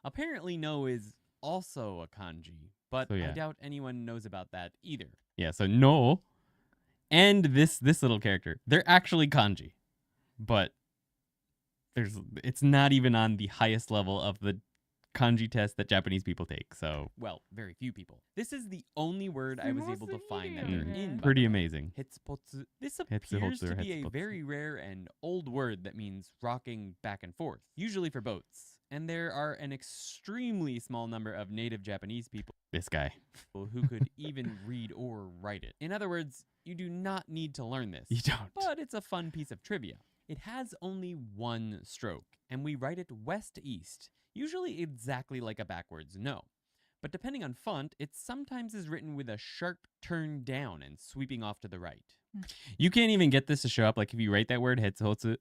Apparently no is also a kanji, but I doubt anyone knows about that either. Yeah, so no and this little character, they're actually kanji, but it's not even on the highest level of the kanji test that Japanese people take. So, well, very few people. This is the only word I was able to find that they're in. Pretty amazing. Hetsupotsu. This appears to be a very rare and old word that means rocking back and forth, usually for boats. And there are an extremely small number of native Japanese people, this guy, who could even read or write it. In other words, you do not need to learn this. You don't. But it's a fun piece of trivia. It has only one stroke, and we write it west-east, usually exactly like a backwards no. But depending on font, it sometimes is written with a sharp turn down and sweeping off to the right. You can't even get this to show up. Like if you write that word, hetsuhotsu,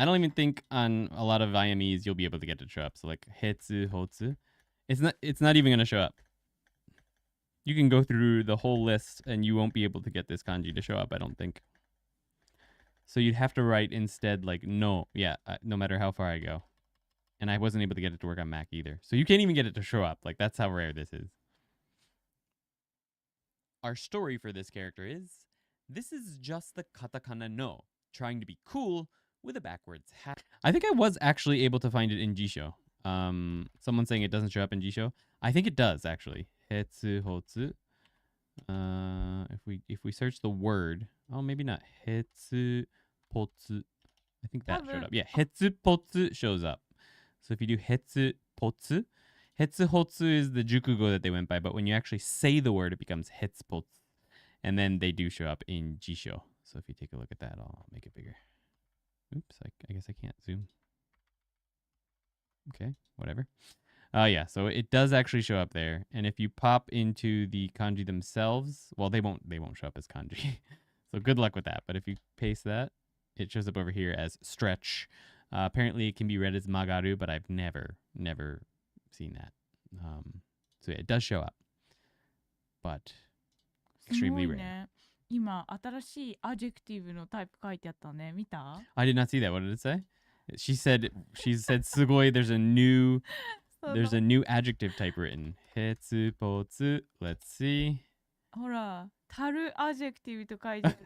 I don't even think on a lot of IMEs you'll be able to get it to show up. So like hetsuhotsu, it's not even going to show up. You can go through the whole list and you won't be able to get this kanji to show up, I don't think. So you'd have to write instead like no, no matter how far I go. And I wasn't able to get it to work on Mac either. So you can't even get it to show up. Like that's how rare this is. Our story for this character is, this is just the katakana no, trying to be cool with a backwards hat. I think I was actually able to find it in Jisho. Someone saying it doesn't show up in Jisho. I think it does actually. Hetsuhotsu. If we search the word, oh maybe not. Hetsupotsu. I think that showed up. Yeah, hetsupotsu shows up. So if you do hetsupotsu, hetsuhotsu is the jukugo that they went by, but when you actually say the word, it becomes hetsupotsu. And then they do show up in Jisho. So if you take a look at that, I'll make it bigger. Oops, I guess I can't zoom. Okay, whatever. Yeah, so it does actually show up there. And if you pop into the kanji themselves, well, they won't show up as kanji. So good luck with that. But if you paste that, it shows up over here as stretch. Apparently it can be read as magaru, but I've never seen that. So yeah, it does show up, but extremely rare. 今新しいアジェクティブのタイプ書いてあったね。見た？ I did not see that. What did it say? She said すごい there's a new そう there's a new adjective type written. へつぽつ Let's see. ほら、タルアジェクティブと書いてある。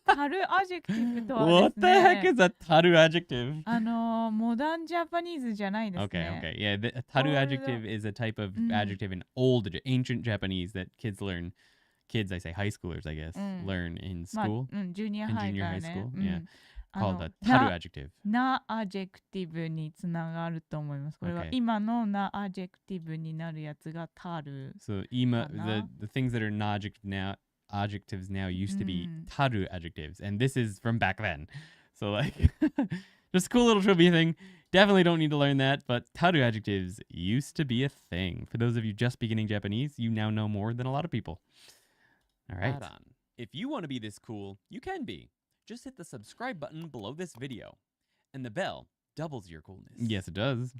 タルアジェクティブとは What で the す heck ね。 is a taru adjective? モダンジャパニーズじゃないですね。Okay. Yeah. A taru Old- adjective is a type of adjective in ancient Japanese that kids learn. Kids, I say high schoolers, I guess, learn in まあ、 school. ジュニア in ハイ junior から high ね。 school. Yeah. あ Called の a taru adjective. なアジェクティブにつながると思います。これは Okay. 今のなアジェクティブになるやつがタル。 So ima Kana. the things that are adjectives now used to be taru adjectives, and this is from back then. So like just a cool little trivia thing. Definitely don't need to learn that, but taru adjectives used to be a thing. For those of you just beginning Japanese, you now know more than a lot of people. All right. Add on. If you want to be this cool, you can be. Just hit the subscribe button below this video. And the bell doubles your coolness. Yes, it does.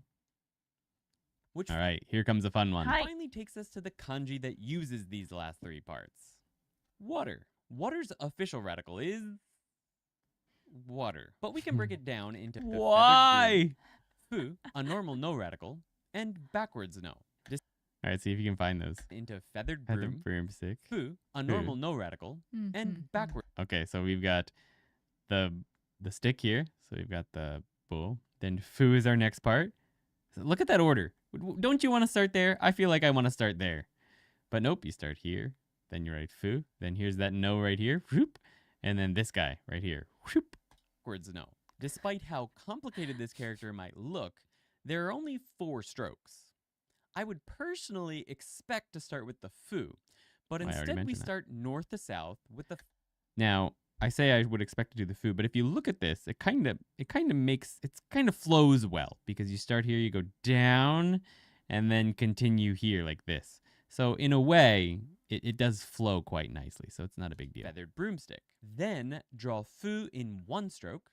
Which All right, here comes a fun one. Hi. finally takes us to the kanji that uses these last three parts. Water. Water's official radical is water. But we can break it down into feathered Why? broom, fu, a normal no radical, and backwards no. All right, see if you can find those. Into feathered Had the broom, broomstick. fu, a normal no radical, and backwards. Okay, so we've got the stick here. So we've got the bowl. Then fu is our next part. So look at that order. Don't you want to start there? I feel like I want to start there. But nope, you start here. Then you write fu. Then here's that no right here. Whoop. And then this guy right here. Whoop. Backwards no. Despite how complicated this character might look, there are only 4 strokes. I would personally expect to start with the fu, but I already instead we mentioned that. start north to south with the Now, I say I would expect to do the fu, but if you look at this, it kind of flows well because you start here, you go down, and then continue here like this. So in a way, it does flow quite nicely, so it's not a big deal. feathered broomstick. Then draw fu in 1 stroke,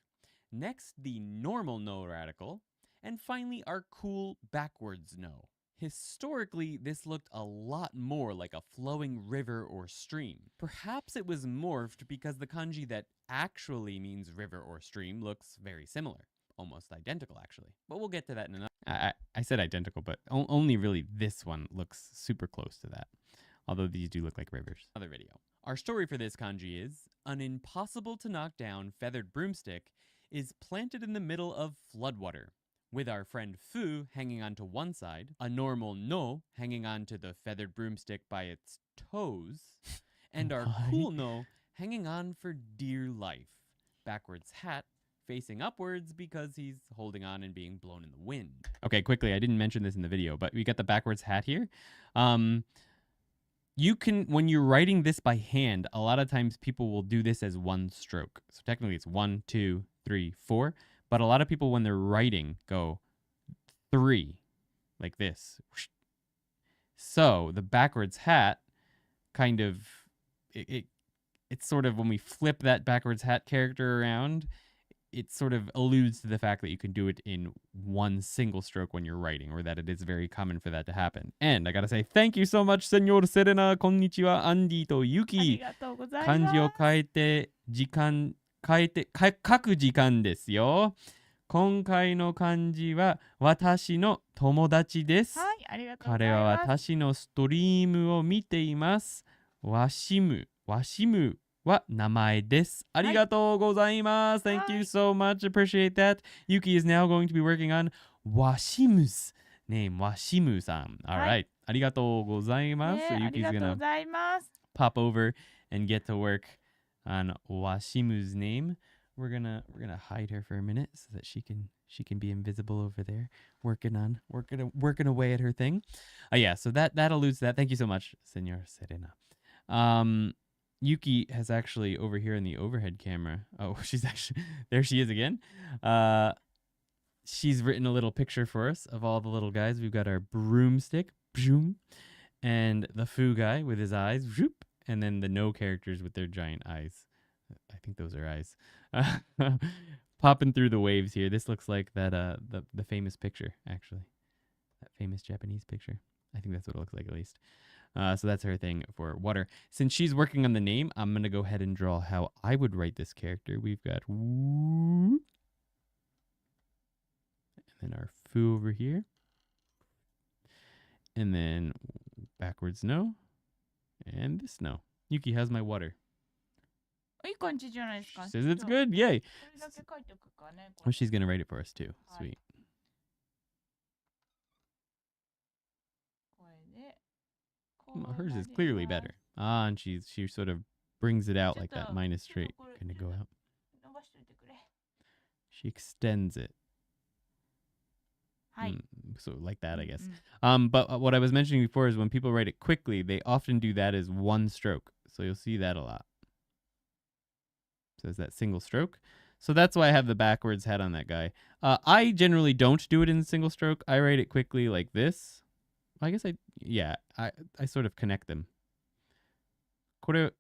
next the normal no radical, and finally our cool backwards no. Historically, this looked a lot more like a flowing river or stream. Perhaps it was morphed because the kanji that actually means river or stream looks very similar. Almost identical, actually. But we'll get to that in another. I said identical, but only really this one looks super close to that. Although these do look like rivers. Video. Our story for this kanji is, an impossible to knock down feathered broomstick is planted in the middle of floodwater, with our friend Fu hanging onto one side, a normal no hanging onto the feathered broomstick by its toes, and our cool no hanging on for dear life. Backwards hat facing upwards because he's holding on and being blown in the wind. Okay, quickly, I didn't mention this in the video, but we got the backwards hat here. You can, when you're writing this by hand, a lot of times people will do this as 1 stroke. So technically it's 1, 2, 3, 4. But a lot of people, when they're writing, go 3, like this. So the backwards hat kind of, it's sort of, when we flip that backwards hat character around, it sort of alludes to the fact that you can do it in 1 single stroke when you're writing, or that it is very common for that to happen. And I gotta say, thank you so much, Senor Serena, konnichiwa, Andy to あ Yuki. りがとうござい漢字をます。書く時間ですよ。今回の漢字は私の友達です。はい、ありがとうござ彼はいます。私のストリームを見ています。わしむは名前です。ありがとうございます。Thank you so much. Appreciate that. Yuki is now going to be working on Washimu's name. Washimu さん。All は right. ありがとうございます。ね、 So あり Yuki's がとう gonna ございます。 pop over and get to work on Washimu's name. We're gonna hide her for a minute so that she can be invisible over there, working away at her thing. Yeah, so that alludes to that. Thank you so much, Senor Serena. Yuki has actually over here in the overhead camera. Oh, she's actually there. She is again. She's written a little picture for us of all the little guys. We've got our broomstick, boom, and the Fu guy with his eyes, whoop, and then the no characters with their giant eyes. I think those are eyes. Popping through the waves here. This looks like that the famous picture, actually. That famous Japanese picture. I think that's what it looks like, at least. So that's her thing for water. Since she's working on the name, I'm going to go ahead and draw how I would write this character. We've got woo, and then our foo over here. And then backwards no. And this no. Yuki, how's my water? いい感じじゃないですか。 She says it's good. Yay. これだけ書いておくかね。 Oh, she's going to write it for us too. Sweet. これで Hers is clearly better. Ah, and she sort of brings it out like that minus trait. Gonna go out. 伸ばしといてくれ。 She extends it. はい。 So like that, I guess. うん But what I was mentioning before is when people write it quickly, they often do that as one stroke. So you'll see that a lot. So it's that single stroke. So that's why I have the backwards hat on that guy. I generally don't do it in single stroke. I write it quickly like this. I guess I sort of connect them. これ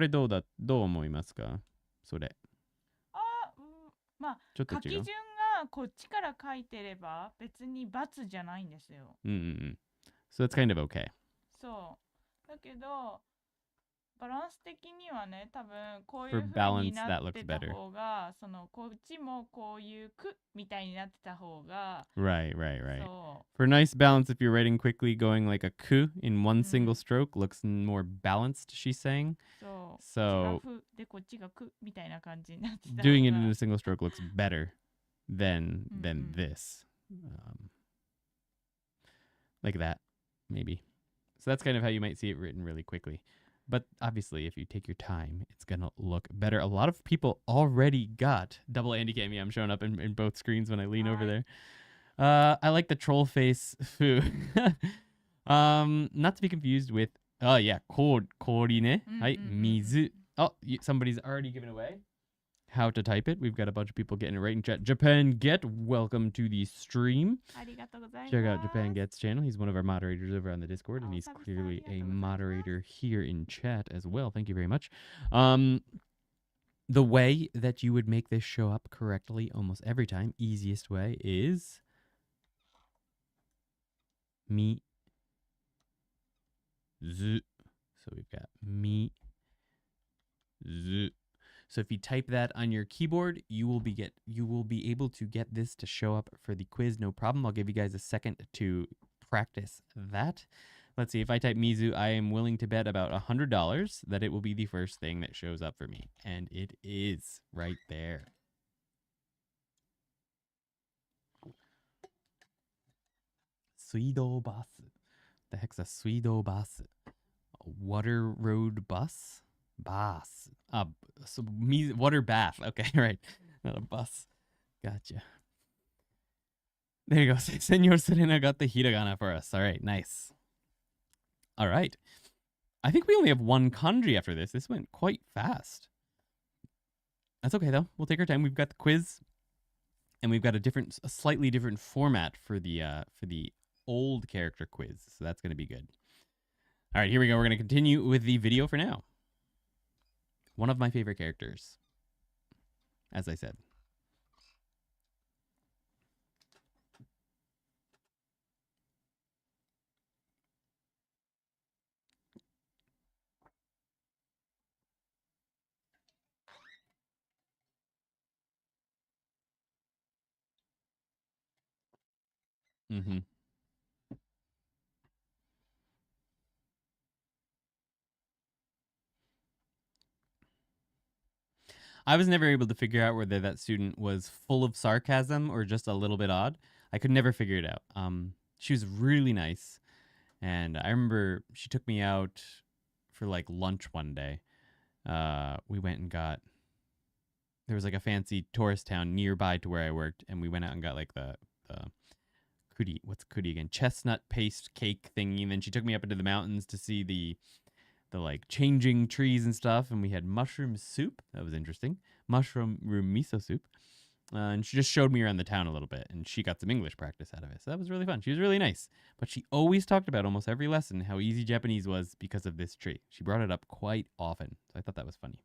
どう思いますか？それ。あ、まあ、ちょっと違う。書き順がこっちから書いてれば別に×じゃないんですよ。So that's kind of okay. そう。だけど、バランス的にはね、多分こういう風になってた方が、そのこっちもこういうくみたいになってた方が。Right. For nice balance, if you're writing quickly, going like a ku in one single stroke looks more balanced, she's saying. So doing it in a single stroke looks better than this. Like that, maybe. So that's kind of how you might see it written really quickly. But obviously, if you take your time, it's going to look better. A lot of people already got double Andy Cammy. I'm showing up in both screens when I lean over there. I like the troll face foo. Not to be confused with, kori ne. Hai, mizu. Oh, somebody's already given away how to type it. We've got a bunch of people getting it right in chat. Japan Get, welcome to the stream. Check out Japan Get's channel. He's one of our moderators over on the Discord, and he's clearly a moderator here in chat as well. Thank you very much. The way that you would make this show up correctly almost every time, easiest way, is mi zu. So we've got mi zu. So if you type that on your keyboard, you will be able to get this to show up for the quiz, no problem. I'll give you guys a second to practice that. Let's see, if I type Mizu, I am willing to bet about $100 that it will be the first thing that shows up for me. And it is right there. Suido bus. The heck's a Suido bus? Water road bus? Bus. So water bath. Okay, right. Not a bus. Gotcha. There you go. Senor Serena got the hiragana for us. All right, nice. All right. I think we only have one kanji after this. This went quite fast. That's okay though. We'll take our time. We've got the quiz, and we've got a slightly different format for the old character quiz. So that's going to be good. All right, here we go. We're going to continue with the video for now. One of my favorite characters, as I said. I was never able to figure out whether that student was full of sarcasm or just a little bit odd. I could never figure it out. She was really nice, and I remember she took me out for like lunch one day. We went and got, there was like a fancy tourist town nearby to where I worked, and we went out and got like the kudi, what's kudi again? Chestnut paste cake thingy, and then she took me up into the mountains to see the like changing trees and stuff, and we had mushroom soup. That was interesting. Mushroom miso soup. And she just showed me around the town a little bit, and she got some English practice out of it. So that was really fun. She was really nice. But she always talked about almost every lesson how easy Japanese was because of this tree. She brought it up quite often. So I thought that was funny.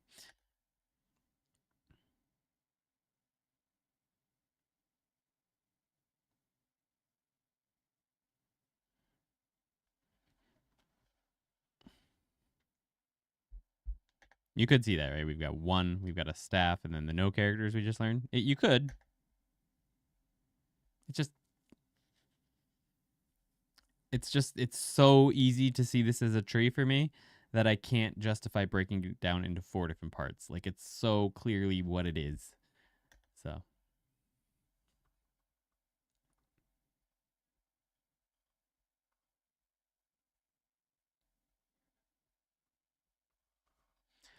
You could see that, right? We've got one, we've got a staff, and then the no characters we just learned. You could. It's so easy to see this as a tree for me that I can't justify breaking it down into 4 different parts. Like, it's so clearly what it is. So.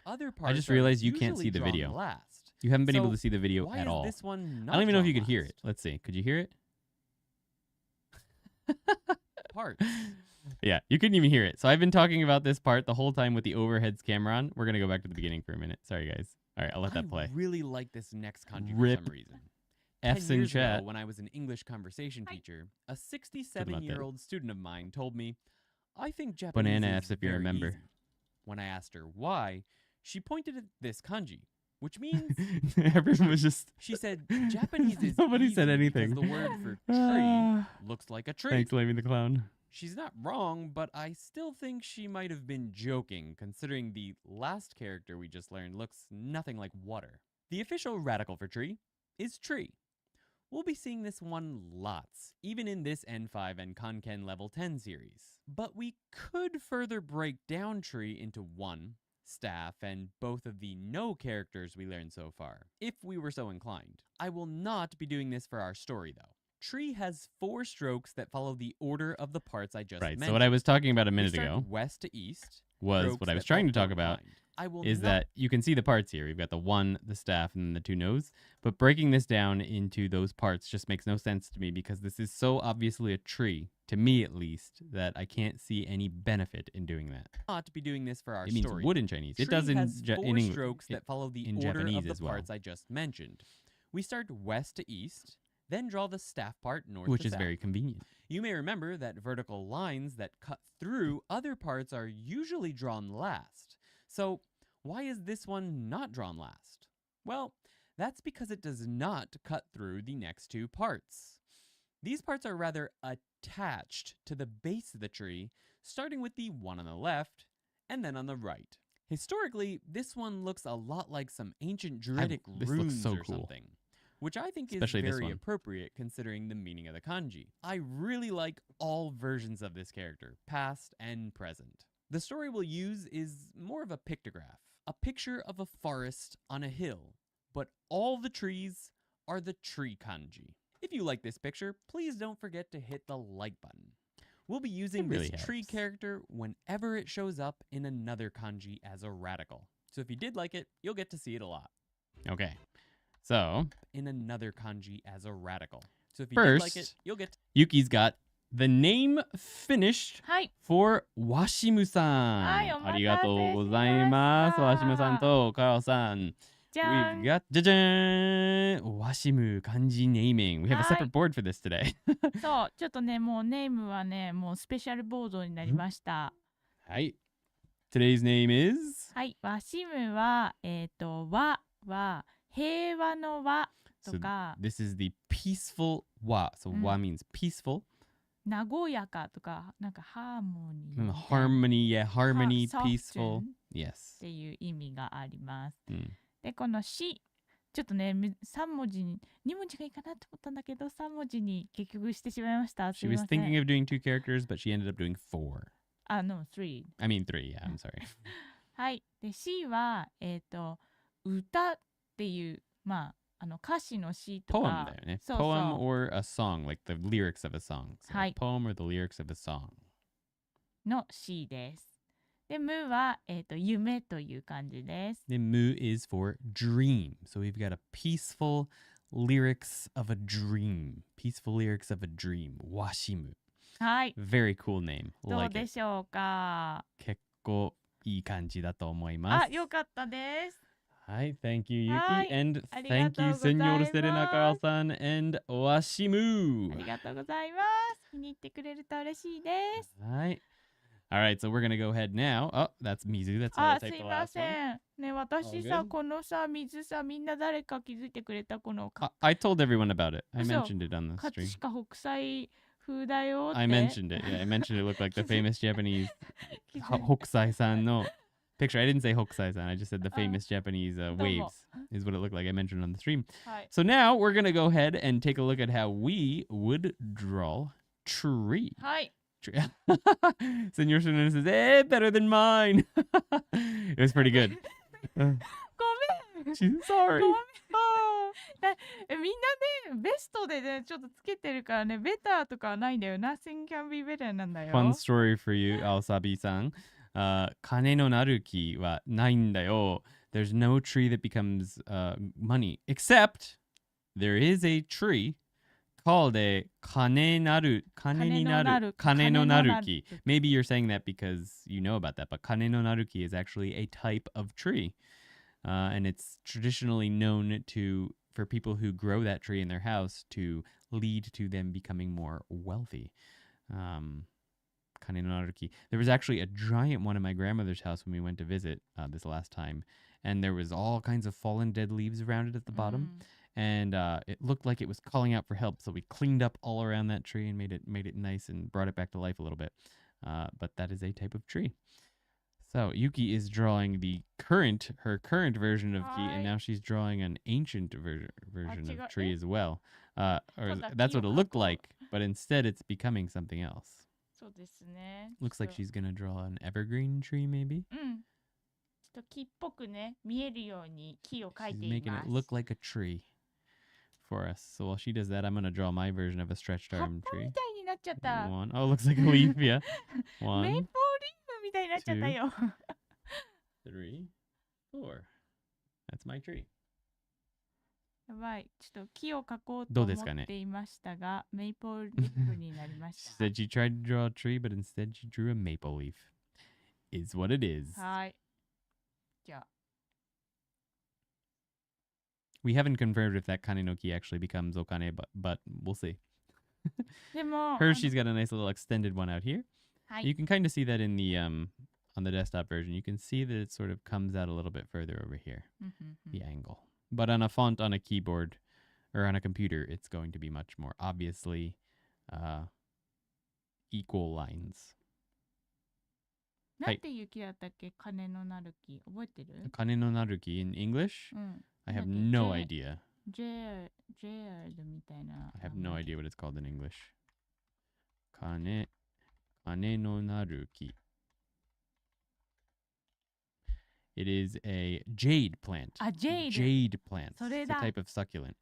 Other parts I just realized you are can't see the usually video. drawn last. You haven't been able So to see the video why at is all. this one I don't even know if you not could hear drawn it. Let's see. Could you hear it? Parts. Yeah, you couldn't even hear it. So I've been talking about this part the whole time with the overheads camera on. We're going to go back to the beginning for a minute. Sorry, guys. All right, I'll let that play. I really like this next kanji Rip. for some reason. F's 10 in years chat. ago, when I was an English conversation teacher, a 67-year-old student of mine told me, I think Japanese Banana is F's if you very remember. easy. When I asked her why, she pointed at this kanji, which means, Everyone was just... she said, Japanese is Nobody easy said anything. because the word for tree looks like a tree. Thanks, Lamey the Clown. She's not wrong, but I still think she might have been joking, considering the last character we just learned looks nothing like water. The official radical for tree is tree. We'll be seeing this one lots, even in this N5 and Kanken level 10 series. But we could further break down tree into one, staff, and both of the no characters we learned so far, if we were so inclined. I will not be doing this for our story, though. Tree has 4 strokes that follow the order of the parts I just mentioned. Right, so what I was talking about a We minute start ago west to east was strokes what I was that trying to follow talk about behind. I will is not that you can see the parts here. We've got the 1, the staff, and then the 2 no's. But breaking this down into those parts just makes no sense to me because this is so obviously a tree, to me at least, that I can't see any benefit in doing that. not be doing this for our It means story. wood in Chinese. It Tree does in, has 4 in English. strokes that follow the in order Japanese of the as well. parts I just mentioned. We start west to east, then draw the staff part north Which to is south. very convenient. You may remember that vertical lines that cut through other parts are usually drawn last. So why is this one not drawn last? Well, that's because it does not cut through the next 2 parts. These parts are rather attached to the base of the tree, starting with the one on the left and then on the right. Historically, this one looks a lot like some ancient druidic this looks runes so or cool. something, which I think Especially is this very one. appropriate considering the meaning of the kanji. I really like all versions of this character, past and present. The story we'll use is more of a pictograph, a picture of a forest on a hill, but all the trees are the tree kanji. If you like this picture, please don't forget to hit the like button. We'll be using really this tree helps. character whenever it shows up in another kanji as a radical. So if you did like it, you'll get to see it a lot. Okay. So, In another kanji as a radical. So if you did like it, first, you'll get to Yuki's got the name finished はい for Washimu-san. はいお待たせありがとうございます。しました Washimu-san とカオさん。じゃ We've ん got, じゃじゃーん Washimu kanji naming. We have a はい separate board for this today. そうちょっとねもうネームはねもうスペシャルボードになりましたはい。Today's name is... はいワシムは和は平和の和 So とか this is the peaceful wa. So wa means peaceful. 和やかとかなんかハーモニーみたいな Harmony, yeah, harmony, soft peaceful. tune Yes. っていう意味があります。うんでこのしちょっとね3文字に2文字がいいかなと思ったんだけど3文字に結局してしまいました。す She い was ません。 thinking of doing 2 characters, but she ended up doing 4. No 3。 I mean 3, yeah, I'm sorry. はいで C は歌っていうまあ歌詞の詩と Poem か there, ね。そうそう Poem or a song, like the lyrics of a song. So はい poem or the lyrics of a song. の C です。で無は夢という感じです。 The mu is for dream. So we've got a peaceful lyrics of a dream. Peaceful lyrics of a dream. Washimu. はい Very cool name. どう Like で it. しょうか。結構いい感じだと思います。あよかったです Hi, thank you, Yuki. はい And ありがと thank う you, ございます Senor Serena Carl-san and あ Washimu. りがとうございます気に入ってくれると嬉しいです Hi. All right, so we're going to go ahead now. Oh, that's Mizu. That's how I あ、す typed い the ま last せ one. ん。ね、私 All さ、 good? このさ、水さ、みんな誰か気づいてくれたこの I told everyone about it. I 嘘 mentioned it on the 葛 stream. 飾北斎風だよって。 I mentioned it. Yeah, I mentioned it looked like the famous Japanese 気づい Hokusai-san no picture. I didn't say hokusai-san. I just said the famous Japanese waves is what it looked like. I mentioned on the stream. So now we're going to go ahead and take a look at how we would draw tree. Senor Shunona says, better than mine. It was pretty good. She's sorry. みんなね、ベストでね、ちょっとつけてるからね、ベターとかはないんだよ。Nothing can be better なんだよ。Fun story for you, Aosabi-san. 金のなる木はないんだよ。There's no tree that becomes money, except there is a tree called a 金のなる木. Maybe you're saying that because you know about that, but 金のなる木 is actually a type of tree. And it's traditionally known for people who grow that tree in their house to lead to them becoming more wealthy. Kane no naruki. There was actually a giant one in my grandmother's house when we went to visit this last time, and there was all kinds of fallen dead leaves around it at the bottom, and it looked like it was calling out for help. So we cleaned up all around that tree and made it nice and brought it back to life a little bit. But that is a type of tree. So Yuki is drawing her current version of Ki, and now she's drawing an ancient version of tree as well. Or that's what it looked like, but instead it's becoming something else. Looks like she's gonna draw an evergreen tree, maybe. She's making it look like a tree for us. So while she does that, I'm gonna draw my version of a stretched arm tree. One. Oh, looks like a leaf, yeah. 1, 2, 3, 4. That's my tree. やばい、ちょっと木を描こうと思っていましたが、メイプルリーフになりました。She said she tried to draw a tree, but instead she drew a maple leaf. Is what it is. はい。じゃあ。We haven't confirmed if that kane no ki actually becomes okane, but we'll see. でも Her, she's got a nice little extended one out here. You can kind of see that in the on the desktop version. You can see that it sort of comes out a little bit further over here, the angle. But on a font on a keyboard or on a computer, it's going to be much more obviously equal lines. なんていう木だったっけ？金のなる木。覚えてる？金のなる木 in English? I have no idea. JR みたいな。I have no idea what it's called in English. 金のなる木. It is a jade plant. Jade plants. It's a type of succulent.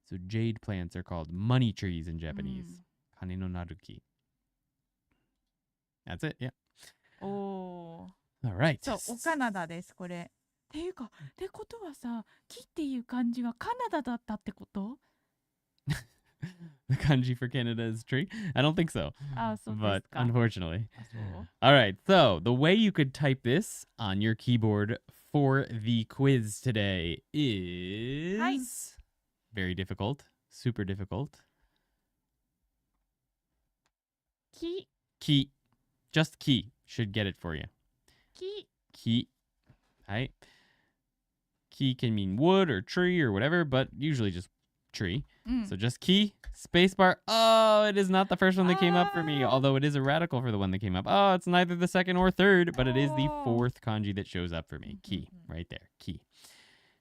So jade plants are called money trees in Japanese. Kane no naruki. That's it, yeah. Oh. All right. そう、おカナダです、これ。っていうか、ってことはさ、木っていう漢字はカナダだったってこと？ The kanji for Canada is tree? I don't think so. But unfortunately. All right. So the way you could type this on your keyboard for the quiz today is very difficult. Super difficult. Ki. Ki. Just ki should get it for you. Ki. Ki. Right. Ki can mean wood or tree or whatever, but usually just tree. So just ki, spacebar. Oh, it is not the first one that came up for me, although it is a radical for the one that came up. Oh, it's neither the second or third, but it is the fourth kanji that shows up for me. Ki, right there, ki.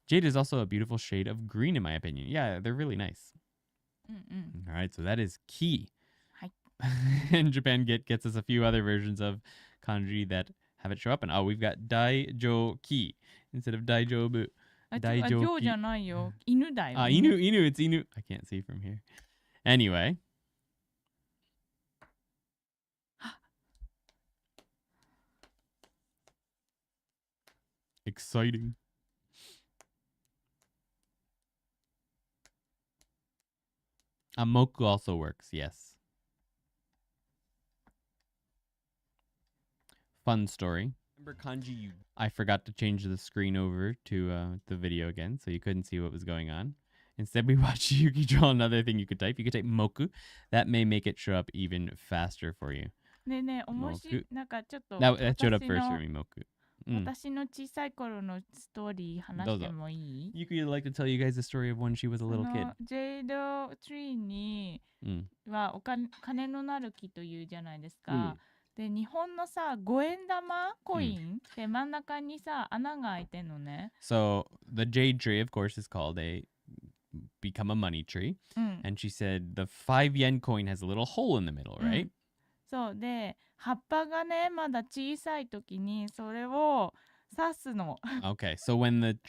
Jade is also a beautiful shade of green, in my opinion. Yeah, they're really nice. All right, so that is ki. And Japan gets us a few other versions of kanji that have it show up. And we've got daijo-ki instead of daijobu. 上じゃないよ。犬だよ。犬、it's 犬。I can't see from here. Anyway. Exciting. Moku also works, yes. Fun story. Remember kanji? I forgot to change the screen over to the video again, so you couldn't see what was going on. Instead, we watched Yuki draw another thing you could type. You could type moku. That may make it show up even faster for you. ねえねえ、面白い。なんかちょっと。That showed up first for me, moku. 私の小さい頃のストーリー話してもいい？ Yuki would like to tell you guys the story of when she was a little kid. ジェイドトリーには金のなる木というじゃないですか。で、日本のさ、5円玉コインで真ん中にさ、穴が開いてんのね。So the jade tree, of course, is called become a money tree. And she said the 5 yen coin has a little hole in the middle, right? そうで、葉っぱがね、まだ小さい時にそれを刺すの。Okay, so when the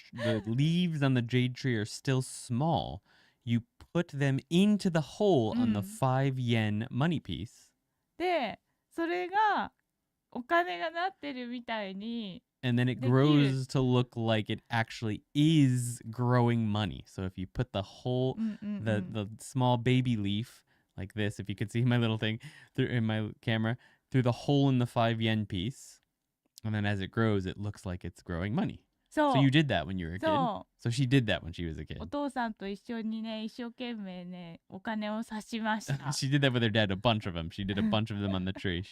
leaves on the jade tree are still small, you put them into the hole on the 5 yen money piece. で、それがお金がなってるみたいに。And then it grows to look like it actually is growing money. So if you put the whole, the small baby leaf like this, if you could see my little thing in my camera, through the hole in the 5 yen piece, and then as it grows, it looks like it's growing money. So you did that when you were a kid. So she did that when she was a kid. お父さんと一緒にね、一生懸命ね、お金を刺しました。She did that with her dad, a bunch of them. She did a bunch of them on the tree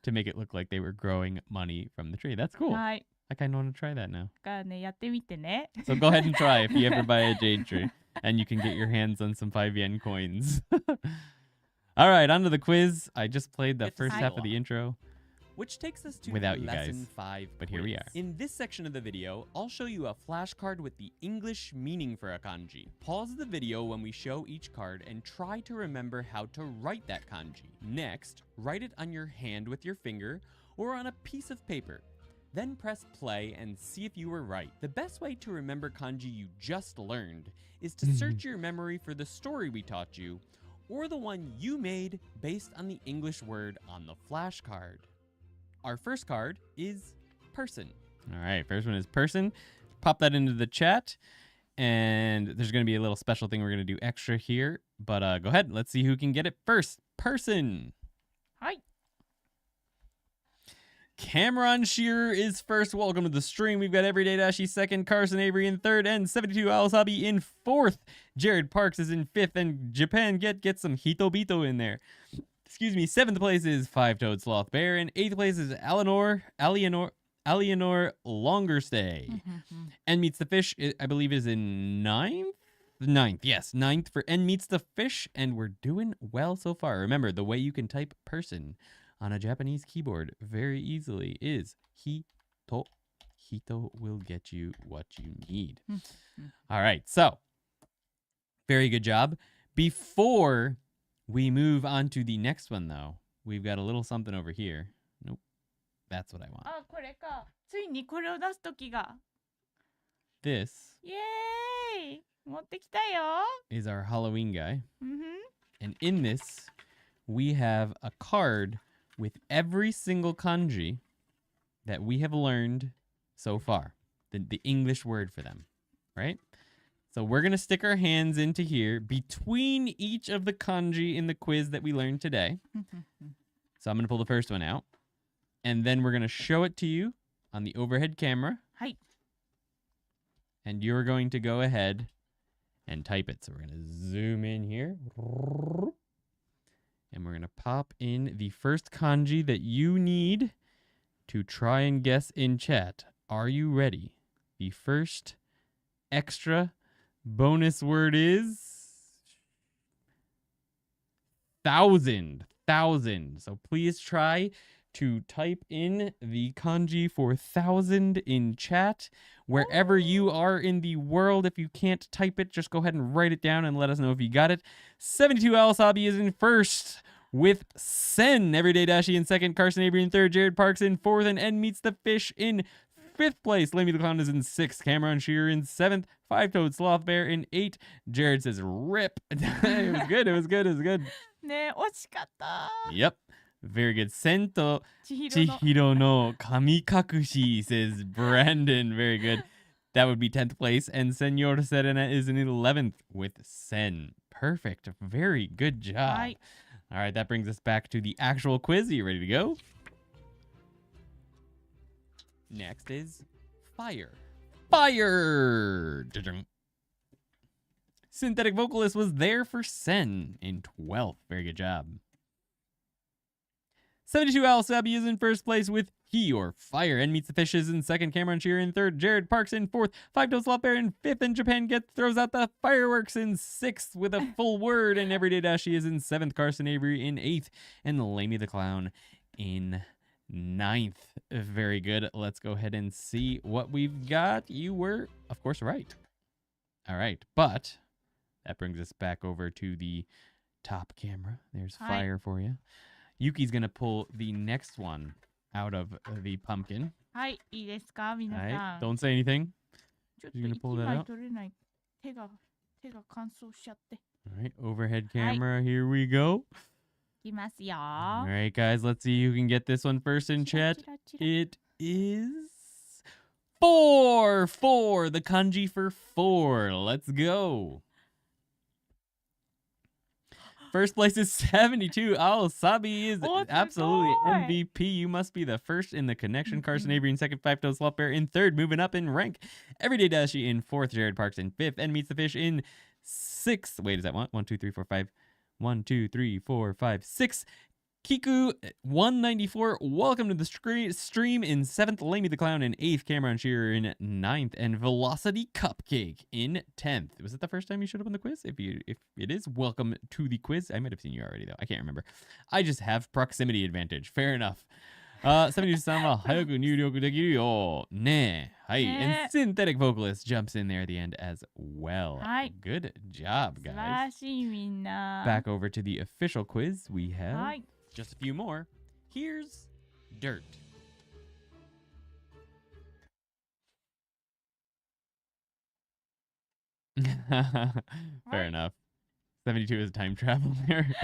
to make it look like they were growing money from the tree. That's cool. はい。I kind of want to try that now. だからね、やってみてね。So go ahead and try if you ever buy a jade tree. And you can get your hands on some 5 yen coins. All right, on to the quiz. I just played the first half of the intro. Which takes us to Without you lesson guys. 5 But here we are. In this section of the video, I'll show you a flashcard with the English meaning for a kanji. Pause the video when we show each card and try to remember how to write that kanji. Next, write it on your hand with your finger or on a piece of paper. Then press play and see if you were right. The best way to remember kanji you just learned is to search your memory for the story we taught you or the one you made based on the English word on the flashcard. Our first card is person. All right, first one is person. Pop that into the chat. And there's going to be a little special thing we're going to do extra here. But go ahead. Let's see who can get it first. Person. Hi. Cameron Shearer is first. Welcome to the stream. We've got Everyday Dashi second, Carson Avery in third, and 72 Awasabi in fourth. Jared Parks is in fifth, and Japan get some Hitobito in there. Excuse me, 7th place is Five-Toed Sloth Bear, and 8th place is Alienor Longerstay. And Meets the Fish, I believe, is in 9th? 9th, yes. 9th for N Meets the Fish, and we're doing well so far. Remember, the way you can type person on a Japanese keyboard very easily is Hito. Hito will get you what you need. All right, so very good job. Before we move on to the next one, though, we've got a little something over here. Nope. That's what I want. あ、これか。ついにこれを出す時が。This イエーイ持ってきたよ。 is our Halloween guy. And in this, we have a card with every single kanji that we have learned so far. The English word for them, right? So we're going to stick our hands into here between each of the kanji in the quiz that we learned today. So I'm going to pull the first one out. And then we're going to show it to you on the overhead camera. Hi. And you're going to go ahead and type it. So we're going to zoom in here. And we're going to pop in the first kanji that you need to try and guess in chat. Are you ready? The first extra bonus word is 1,000. 1,000. So please try to type in the kanji for 1,000 in chat. Wherever you are in the world, if you can't type it, just go ahead and write it down and let us know if you got it. 72 Awasabi is in first with Sen. Everyday Dashi in second. Carson Avery in third. Jared Parks in fourth. And N Meets the Fish in fifth place. Lemmy the Clown is in sixth. Cameron Shearer in seventh. Five-Toed Sloth Bear in 8. Jared says, rip. It was good. It was good. It was good. ねえ、惜しかった。 Yep. Very good. Sento Chihiro no Kamikakushi, says Brandon. Very good. That would be 10th place. And Senor Serena is in 11th with Sen. Perfect. Very good job. Right. All right. That brings us back to the actual quiz. Are you ready to go? Next is fire. Fire! Synthetic vocalist was there for Sen in 12th. Very good job. 72 Awasabi is in first place with He or Fire. And Meets the Fishes in second. Cameron Shearer in third. Jared Parks in fourth. Five-Toed Sloth Bear in fifth. And Japan throws out the fireworks in sixth with a full word. And Everyday Dashi is in seventh. Carson Avery in eighth. And Lamey the Clown in 9th. Very good. Let's go ahead and see what we've got. You were, of course, right. All right, but that brings us back over to the top camera. There's fire for you. Yuki's going to pull the next one out of the pumpkin. はい、いいですか、皆さん。All right, don't say anything. ちょっと You're gonna 一 pull that 枚 out? 取れない。手が乾燥しちゃって。All right, overhead camera, here we go. いきますよ。All right, guys, let's see who can get this one first in chat. It is 4. 4, the kanji for 4. Let's go. First place is 72. Sabi is absolutely MVP. You must be the first in the connection. Carson Avery in second, Five Toes Sloth Bear in third, moving up in rank. Everyday Dashi in fourth, Jared Parks in fifth, and Meets the Fish in sixth. Wait, is that one? 1, 2, 3, 4, 5. 1, 2, 3, 4, 5, 6. Kiku 194, welcome to the stream in 7th, Lamey the Clown in 8th, Cameron Shearer in 9th, and Velocity Cupcake in 10th. Was it the first time you showed up on the quiz? If it is, welcome to the quiz. I might have seen you already, though. I can't remember. I just have proximity advantage. Fair enough. 72 は早く入力できるよ。ねえ。はい。And synthetic vocalist jumps in there at the end as well. Good job, guys. 素晴らしいみんな。 Back over to the official quiz. We have just a few more. Here's dirt. Fair enough. 72 is time travel there.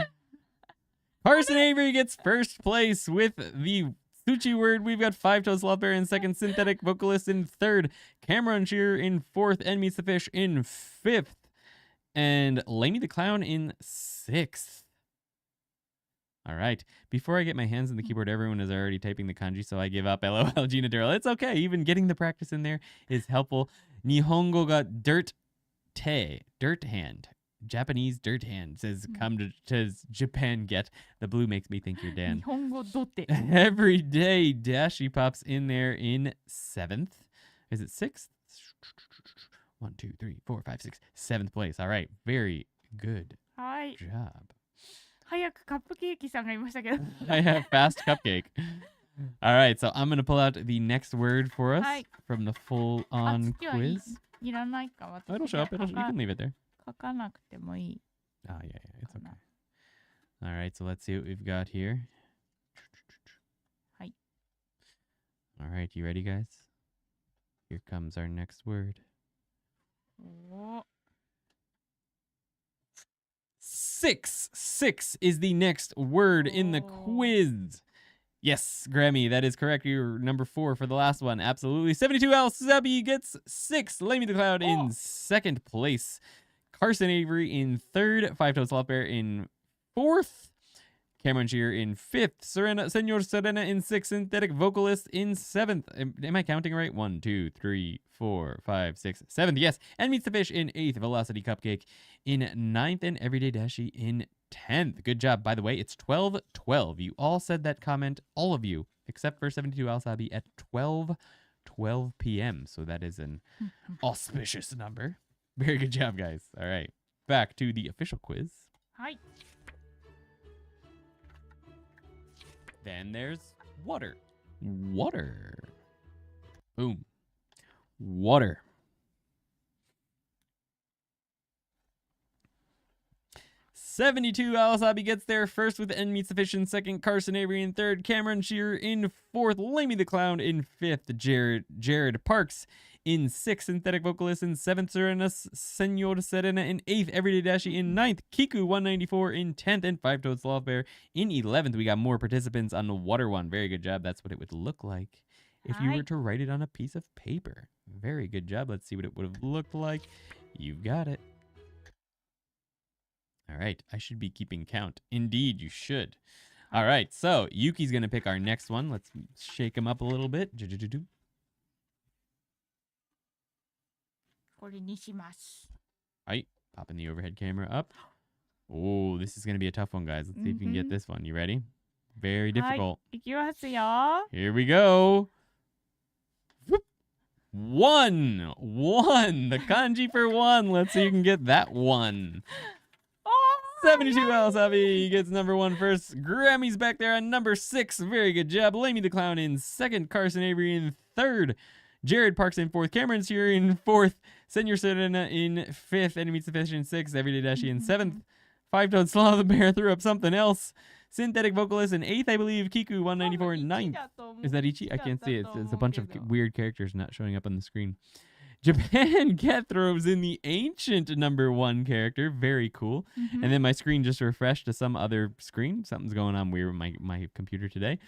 Carson Avery gets first place with the Suchi word. We've got Five Toes Sloth Bear in second, synthetic vocalist in third, Cameron Shearer in fourth, and Meets the Fish in fifth, and Lamey the Clown in sixth. All right. Before I get my hands on the keyboard, everyone is already typing the kanji, so I give up. LOL, Gina Durrell. It's okay. Even getting the practice in there is helpful. Nihongo ga dirt hand. Japanese dirt hand says, come to Japan, get. The blue makes me think you're Dan. Every day, Dashi pops in there in 7th. Is it 6th? 1, 2, 3, 4, 5, 6. 7th place. All right. Very good job. 早くカップケーキさんがいましたけど。I have fast cupcake. All right. So I'm going to pull out the next word for us from the full-on quiz. いらないか、私。 It'll show up. You can leave it there. 書かなくてもいい。 Oh, yeah. It's okay. All right. So let's see what we've got here. All right. You ready, guys? Here comes our next word. 6. 6 is the next word in the quiz. Yes, Grammy, that is correct. You're number 4 for the last one. Absolutely. 72 Al Sabi gets 6. Lamey the Cloud in second place. Carson Avery in third. Five Toes Sloth Bear in fourth. Cameron Shearer in fifth. Senor Serena in sixth. Synthetic Vocalist in seventh. Am I counting right? 1, 2, 3, 4, 5, 6, 7th. Yes. And Meets the Fish in eighth. Velocity Cupcake in ninth. And Everyday Dashi in 10th. Good job. By the way, it's 12-12. You all said that comment, all of you, except for 72 Al Sabi at 12 p.m. So that is an auspicious number. Very good job, guys. All right. Back to the official quiz. Then there's water. Water. Boom. Water. $72 Alasabi gets there first with N Meets the Fish in second, Carson Avery in third, Cameron Shearer in fourth, Lamey the Clown in fifth, Jared Parks in sixth, Synthetic Vocalist in seventh, Senor Serena in eighth, Everyday Dashi in ninth, Kiku 194 in 10th, and Five Toed Sloth Bear in 11th. We got more participants on the water one. Very good job. That's what it would look like if you were to write it on a piece of paper. Very good job. Let's see what it would have looked like. You've got it. All right, I should be keeping count. Indeed, you should. All right, so Yuki's going to pick our next one. Let's shake him up a little bit. All right, popping the overhead camera up. Oh, this is going to be a tough one, guys. Let's see if you can get this one. You ready? Very difficult. Here we go. Whoop. 1. 1. The kanji for 1. Let's see if you can get that one. 72 Wasabi gets number 1 first. Grammy's back there on number 6. Very good job. Lamey the Clown in 2nd. Carson Avery in 3rd. Jared Parks in 4th. Cameron Sear in 4th. Senor Serena in 5th. Enemy Meets the Fish in 6th. Everyday Dashi in 7th. Five-Toed Sloth the Bear threw up something else. Synthetic Vocalist in 8th, I believe. Kiku 194 in 9th. Is that Ichi? I can't see it. It's a bunch of weird characters not showing up on the screen. Japan Get throws in the ancient number 1 character. Very cool. And then my screen just refreshed to some other screen. Something's going on weird with my computer today.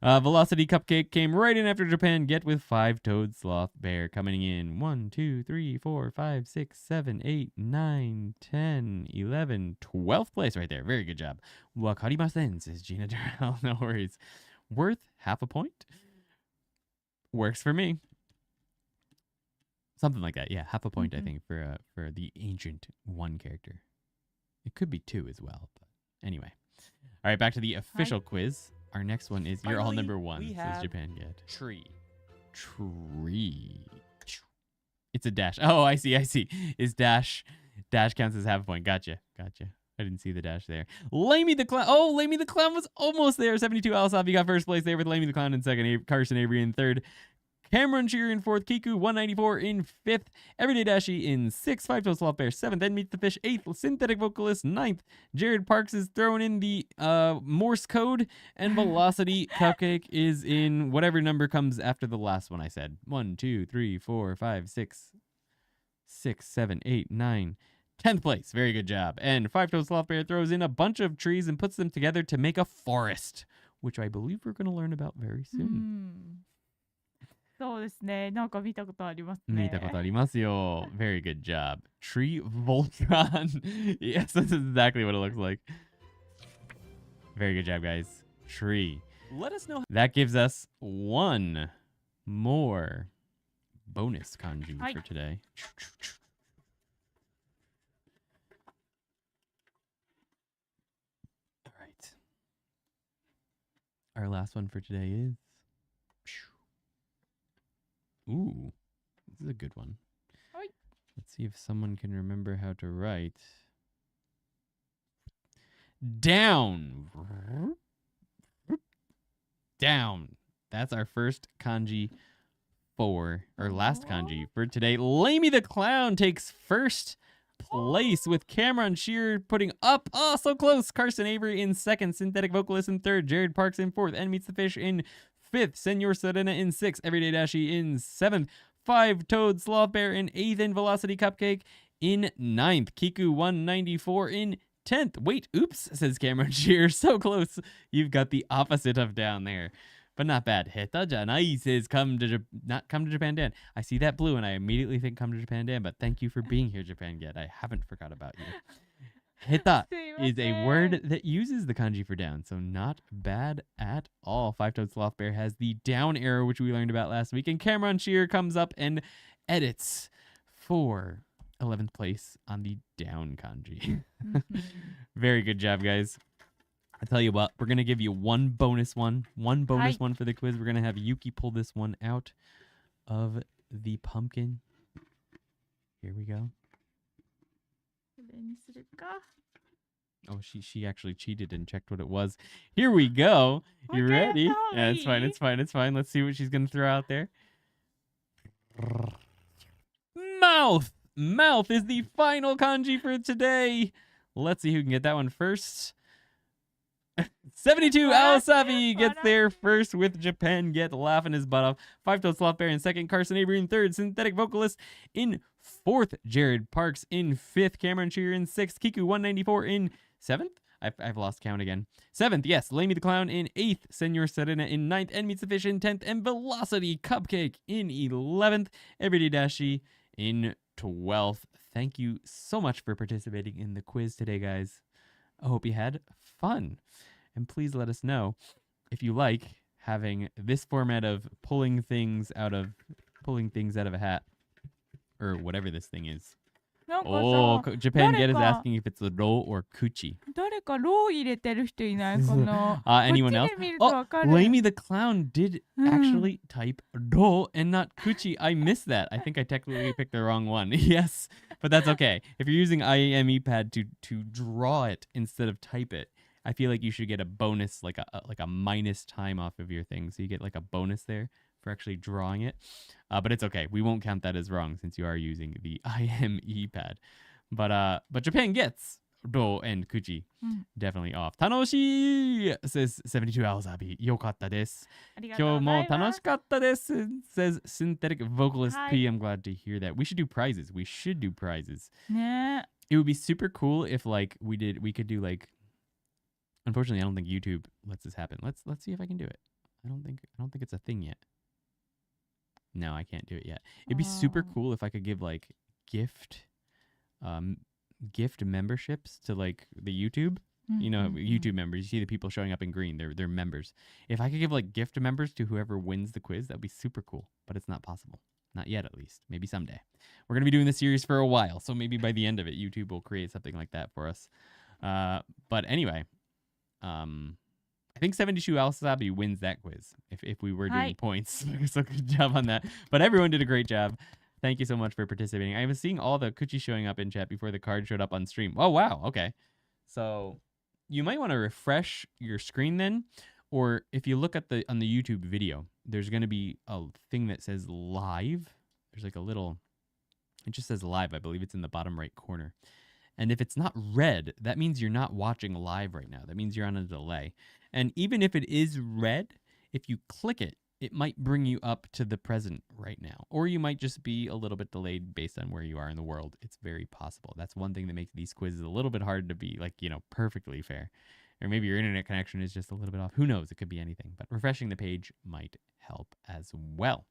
Velocity Cupcake came right in after Japan Get with Five-Toed Sloth Bear coming in 1, 2, 3, 4, 5, 6, 7, 8, 9, 10, 11, 12th place right there. Very good job. Wakarimasen, says Gina Durrell. No worries. Worth half a point. Works for me. Something like that. Yeah, half a point, I think, for the ancient 1 character. It could be 2 as well. But anyway. All right, back to the official quiz. Our next one is, you're all number 1, says Japan Get. Tree. It's a dash. Oh, I see. Is dash counts as half a point. Gotcha. I didn't see the dash there. Lamey the Clown. Oh, Lamey the Clown was almost there. 72 Alisabi got first place there with Lamey the Clown in 2nd. Carson Avery in 3rd. Cameron Shear in 4th, Kiku 194 in 5th, Everyday Dashi in 6th, Five-Toed Sloth Bear 7th, Then Meets the Fish 8th, Synthetic Vocalist 9th, Jared Parks is throwing in the Morse code, and Velocity Cupcake is in whatever number comes after the last one I said. 1, 2, 3, 4, 5, 6, 7, 8, 9. 10th place. Very good job. And Five-Toed Sloth Bear throws in a bunch of trees and puts them together to make a forest, which I believe we're going to learn about very soon. そうですね。なんか見たことありますね。見たことありますよ. Very good job. Tree Voltron. Yes, that's exactly what it looks like. Very good job, guys. Tree. Let us know. That gives us 1 more bonus kanji for today. All right. Our last one for today is... Ooh, this is a good one. Let's see if someone can remember how to write. Down. Down. That's our first kanji last kanji for today. Lamey the Clown takes first place with Cameron Shear putting up. Oh, so close. Carson Avery in 2nd. Synthetic Vocalist in 3rd. Jared Parks in 4th. And Meets the Fish in 5th, Senor Serena in 6th, Everyday Dashi in 7th, Five-Toed Sloth Bear in 8th, and Velocity Cupcake in 9th. Kiku 194 in 10th. Wait, oops, says Cameron Shear. So close. You've got the opposite of down there. But not bad. Heta janai says not come to Japan Dan. I see that blue and I immediately think come to Japan Dan, but thank you for being here, Japan Get. I haven't forgot about you. Heta is a word that uses the kanji for down, so not bad at all. Five-Toed Sloth Bear has the down arrow, which we learned about last week, and Cameron Shear comes up and edits for 11th place on the down kanji. Very good job, guys. I tell you what, we're going to give you one bonus one for the quiz. We're going to have Yuki pull this one out of the pumpkin. Here we go. Oh, she actually cheated and checked what it was. Here we go. You ready? Yeah, it's fine. Let's see what she's going to throw out there. Mouth. Mouth is the final kanji for today. Let's see who can get that one first. 72 Aosabi gets there first with Japan Get laughing his butt off. Five-Toed Sloth Bear in 2nd, Carson Avery in 3rd, Synthetic Vocalist in 4th, Jared Parks in 5th, Cameron Shear in 6th, Kiku 194 in 7th. I've lost count again. 7th, yes, Lamey the Clown in 8th, Senor Serena in 9th, and Meets the Fish in 10th, and Velocity Cupcake in 11th, Everyday Dashi in 12th. Thank you so much for participating in the quiz today, guys. I hope you had fun. And please let us know if you like having this format of pulling things out of a hat, or whatever this thing is. Oh, Japan Get is asking if it's ro or kuchi. 誰かロー入れてる人いないかな Anyone こ else? っちで見るとわかる Lamey the Clown did actually type ro and not kuchi. I missed that. I think I technically picked the wrong one. Yes, but that's okay. If you're using IAM pad to draw it instead of type it, I feel like you should get a bonus, like a minus time off of your thing. So you get like a bonus there for actually drawing it. But it's okay. We won't count that as wrong since you are using the IME pad. But Japan Gets ro and kuchi definitely off. Tanoshi says 72 Aosabi. Yokatta desu. ありがとうございます Kyomo tanoshikatta desu says synthetic vocalist P. I'm glad to hear that. We should do prizes. We should do prizes. ね It would be super cool if like we could do like. Unfortunately, I don't think YouTube lets this happen. Let's see if I can do it. I don't think it's a thing yet. No, I can't do it yet. It'd be super cool if I could give like gift memberships to like the YouTube. You know, YouTube members. You see the people showing up in green. They're members. If I could give like gift members to whoever wins the quiz, that'd be super cool. But it's not possible. Not yet, at least. Maybe someday. We're gonna be doing this series for a while, so maybe by the end of it, YouTube will create something like that for us. But anyway, I think 72 Alsabi wins that quiz if we were doing points. So good job on that. But everyone did a great job. Thank you so much for participating. I was seeing all the kuchi showing up in chat before the card showed up on stream. Oh, wow. Okay. So you might want to refresh your screen then. Or if you look at on the YouTube video, there's going to be a thing that says live. There's like a little, it just says live. I believe it's in the bottom right corner. And if it's not red, that means you're not watching live right now. That means you're on a delay. And even if it is red, if you click it, it might bring you up to the present right now. Or you might just be a little bit delayed based on where you are in the world. It's very possible. That's one thing that makes these quizzes a little bit hard to be like, perfectly fair. Or maybe your internet connection is just a little bit off. Who knows? It could be anything. But refreshing the page might help as well.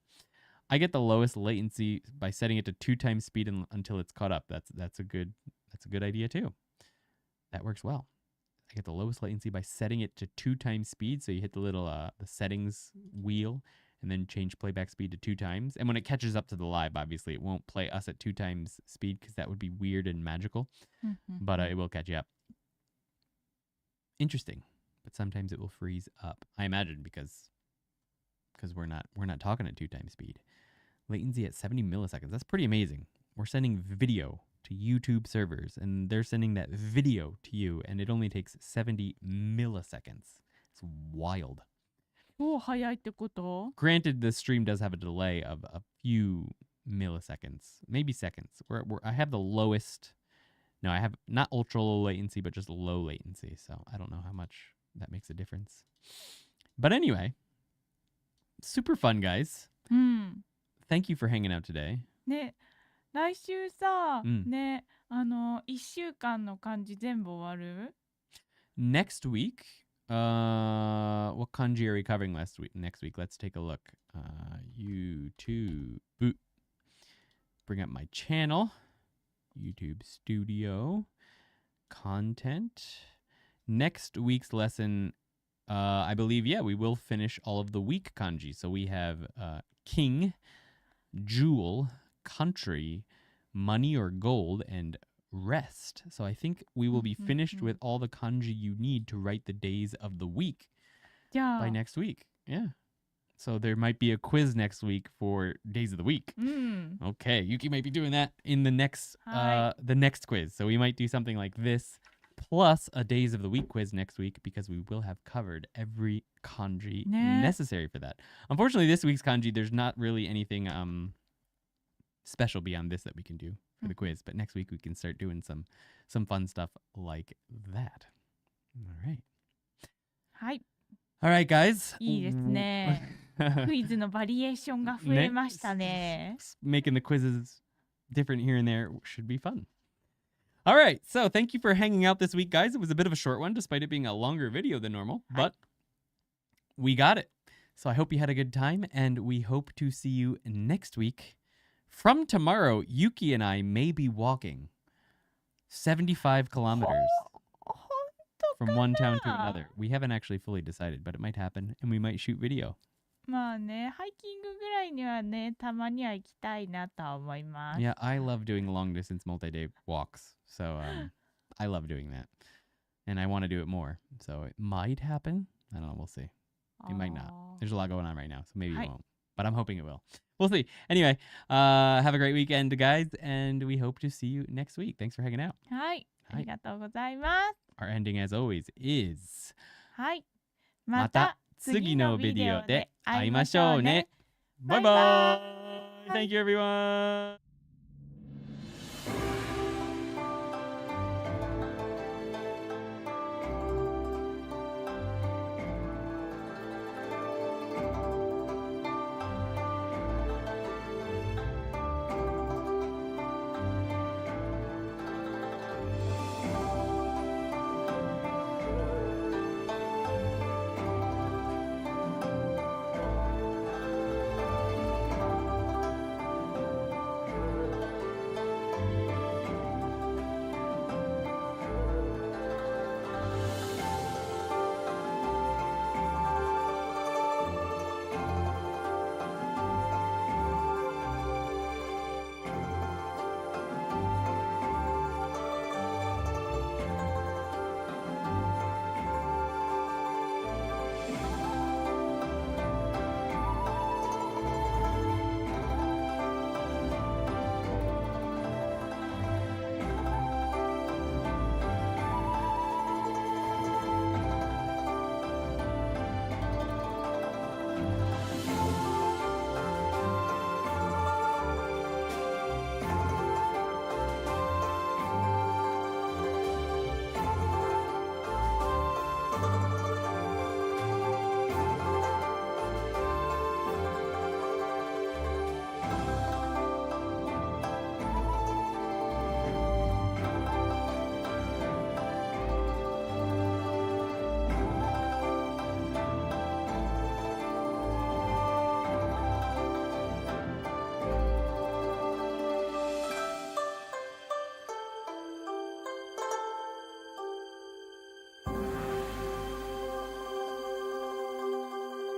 I get the lowest latency by setting it to 2 times speed until it's caught up. That's a good idea too. That works well. I get the lowest latency by setting it to 2 times speed. So you hit the little the settings wheel and then change playback speed to 2 times. And when it catches up to the live, obviously it won't play us at 2 times speed because that would be weird and magical. But it will catch you up. Interesting. But sometimes it will freeze up. I imagine because we're not talking at 2 times speed. Latency at 70 milliseconds. That's pretty amazing. We're sending video to YouTube servers, and they're sending that video to you, and it only takes 70 milliseconds. It's wild. 早いってこと Granted, the stream does have a delay of a few milliseconds, maybe seconds. I have the lowest. No, I have not ultra low latency, but just low latency. So I don't know how much that makes a difference. But anyway, super fun, guys. Thank you for hanging out today. ね、来週さ、ね、1週間の漢字全部終わる Next week, what kanji are we covering next week? Let's take a look. YouTube. Bring up my channel. YouTube Studio. Content. Next week's lesson, I believe, we will finish all of the week kanji. So we have king, jewel, country, money or gold, and rest. So I think we will be finished with all the kanji you need to write the days of the week by next week. Yeah. So there might be a quiz next week for days of the week. Okay, Yuki might be doing that in the next quiz. So we might do something like this plus a days of the week quiz next week because we will have covered every kanji necessary for that. Unfortunately, this week's kanji, there's not really anything special beyond this that we can do for the quiz. But next week we can start doing some fun stuff like that. All right. はい。All right, guys. いいですね。クイズのバリエーションが増えましたね。Making the quizzes different here and there should be fun. All right, so thank you for hanging out this week, guys. It was a bit of a short one, despite it being a longer video than normal, but we got it. So I hope you had a good time, and we hope to see you next week. From tomorrow, Yuki and I may be walking 75 kilometers from one town to another. We haven't actually fully decided, but it might happen, and we might shoot video. まあね、ハイキングぐらいにはね、たまには行きたいなとは思います。Yeah, I love doing long distance multi-day walks. So I love doing that. And I want to do it more. So it might happen. I don't know. We'll see. It might not. There's a lot going on right now. So maybe it won't. But I'm hoping it will. We'll see. Anyway, have a great weekend, guys. And we hope to see you next week. Thanks for hanging out. はい。ありがとうございます。Our ending, as always, is... はい。また次のビデオで会いましょうね。バイバイ. Thank you, everyone.